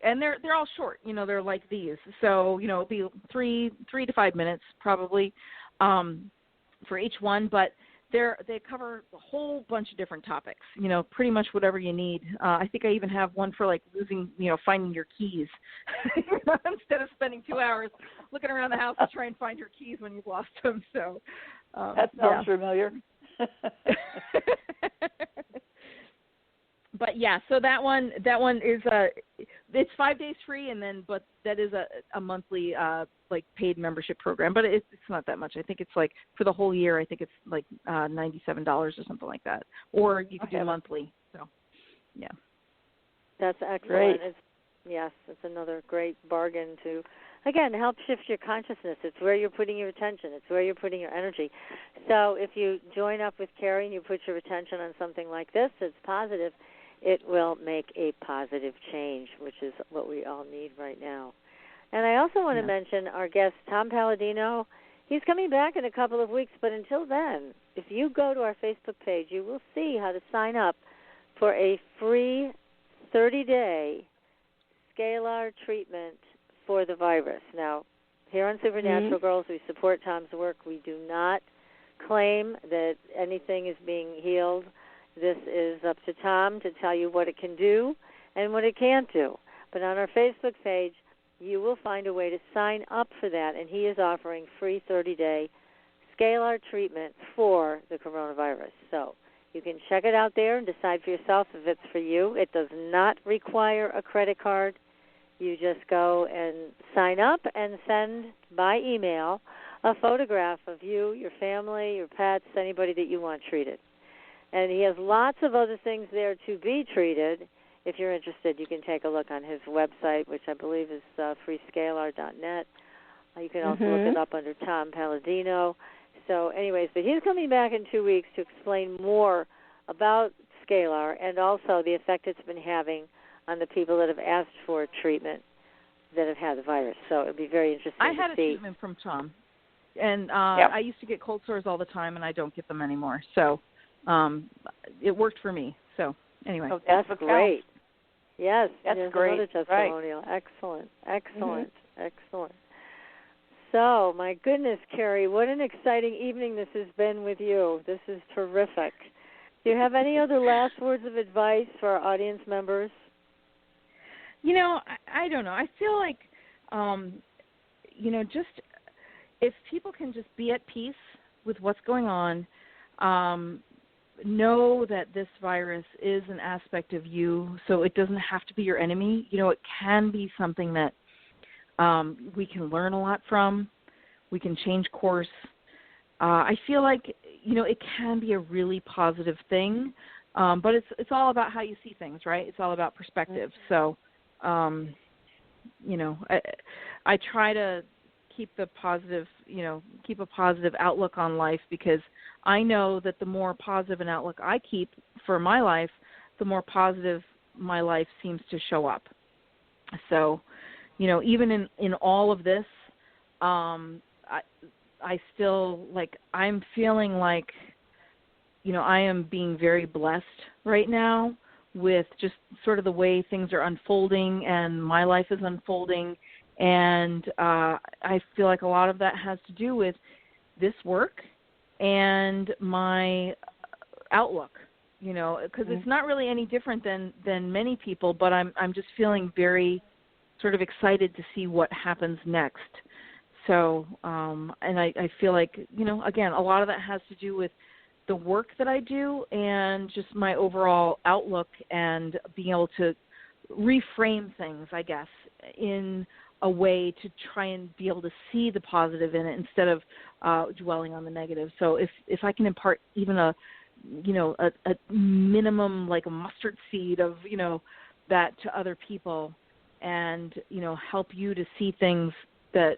and they're all short. They're like these. So, it'll be 3 to 5 minutes probably for each one, but they cover a whole bunch of different topics, pretty much whatever you need. I think I even have one for like finding your keys instead of spending 2 hours looking around the house to try and find your keys when you've lost them. So that sounds familiar. But yeah, so that one is it's 5 days free, but that is a monthly like paid membership program. But it's not that much. I think it's like for the whole year. I think it's like $97 or something like that. Or you could do monthly. So yeah, that's excellent. Great. It's another great bargain to, again, help shift your consciousness. It's where you're putting your attention. It's where you're putting your energy. So if you join up with Kerri and you put your attention on something like this, it's positive. It will make a positive change, which is what we all need right now. And I also want to mention our guest, Tom Palladino. He's coming back in a couple of weeks, but until then, if you go to our Facebook page, you will see how to sign up for a free 30-day scalar treatment for the virus. Now, here on Supernatural Girls, we support Tom's work. We do not claim that anything is being healed. This is up to Tom to tell you what it can do and what it can't do. But on our Facebook page, you will find a way to sign up for that, and he is offering free 30-day scalar treatment for the coronavirus. So you can check it out there and decide for yourself if it's for you. It does not require a credit card. You just go and sign up and send by email a photograph of you, your family, your pets, anybody that you want treated. And he has lots of other things there to be treated. If you're interested, you can take a look on his website, which I believe is freescalar.net. You can also look it up under Tom Palladino. So anyways, but he's coming back in 2 weeks to explain more about scalar and also the effect it's been having on the people that have asked for treatment that have had the virus. So it would be very interesting to see. I had a treatment from Tom, and I used to get cold sores all the time, and I don't get them anymore. So it worked for me. So anyway. Oh, that's great. Yes, that's great. Another testimonial. Right. Excellent. So, my goodness, Kerri, what an exciting evening this has been with you. This is terrific. Do you have any other last words of advice for our audience members? I don't know. I feel like, just if people can just be at peace with what's going on, know that this virus is an aspect of you, so it doesn't have to be your enemy. It can be something that we can learn a lot from. We can change course. I feel like, it can be a really positive thing, but it's all about how you see things, right? It's all about perspective. So, I try to keep a positive outlook on life, because I know that the more positive an outlook I keep for my life, the more positive my life seems to show up. So, even in all of this, I still, I'm feeling like, I am being very blessed right now with just sort of the way things are unfolding and my life is unfolding. And I feel like a lot of that has to do with this work and my outlook, because it's not really any different than many people, but I'm just feeling very sort of excited to see what happens next. So, and I feel like, again, a lot of that has to do with the work that I do and just my overall outlook and being able to reframe things, I guess, in a way to try and be able to see the positive in it instead of dwelling on the negative. So if I can impart even a minimum, like a mustard seed of, that to other people and, help you to see things that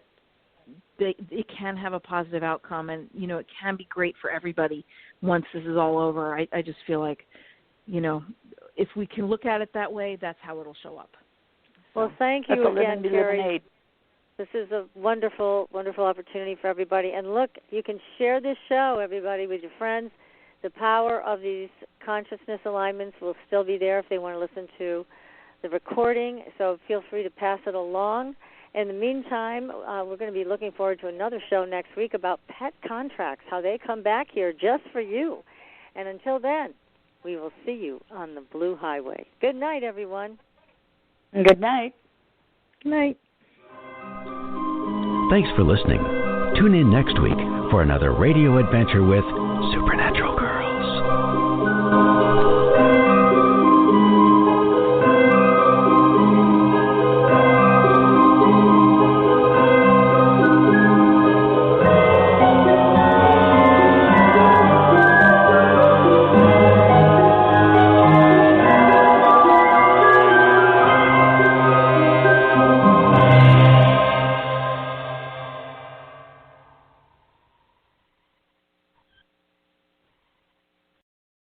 it can have a positive outcome, and, it can be great for everybody once this is all over. I just feel like, if we can look at it that way, that's how it'll show up. Well, thank you again, Kerri. This is a wonderful, wonderful opportunity for everybody. And look, you can share this show, everybody, with your friends. The power of these consciousness alignments will still be there if they want to listen to the recording, so feel free to pass it along. In the meantime, we're going to be looking forward to another show next week about pet contracts, how they come back here just for you. And until then, we will see you on the Blue Highway. Good night, everyone. Good night. Good night. Thanks for listening. Tune in next week for another radio adventure with Supernatural.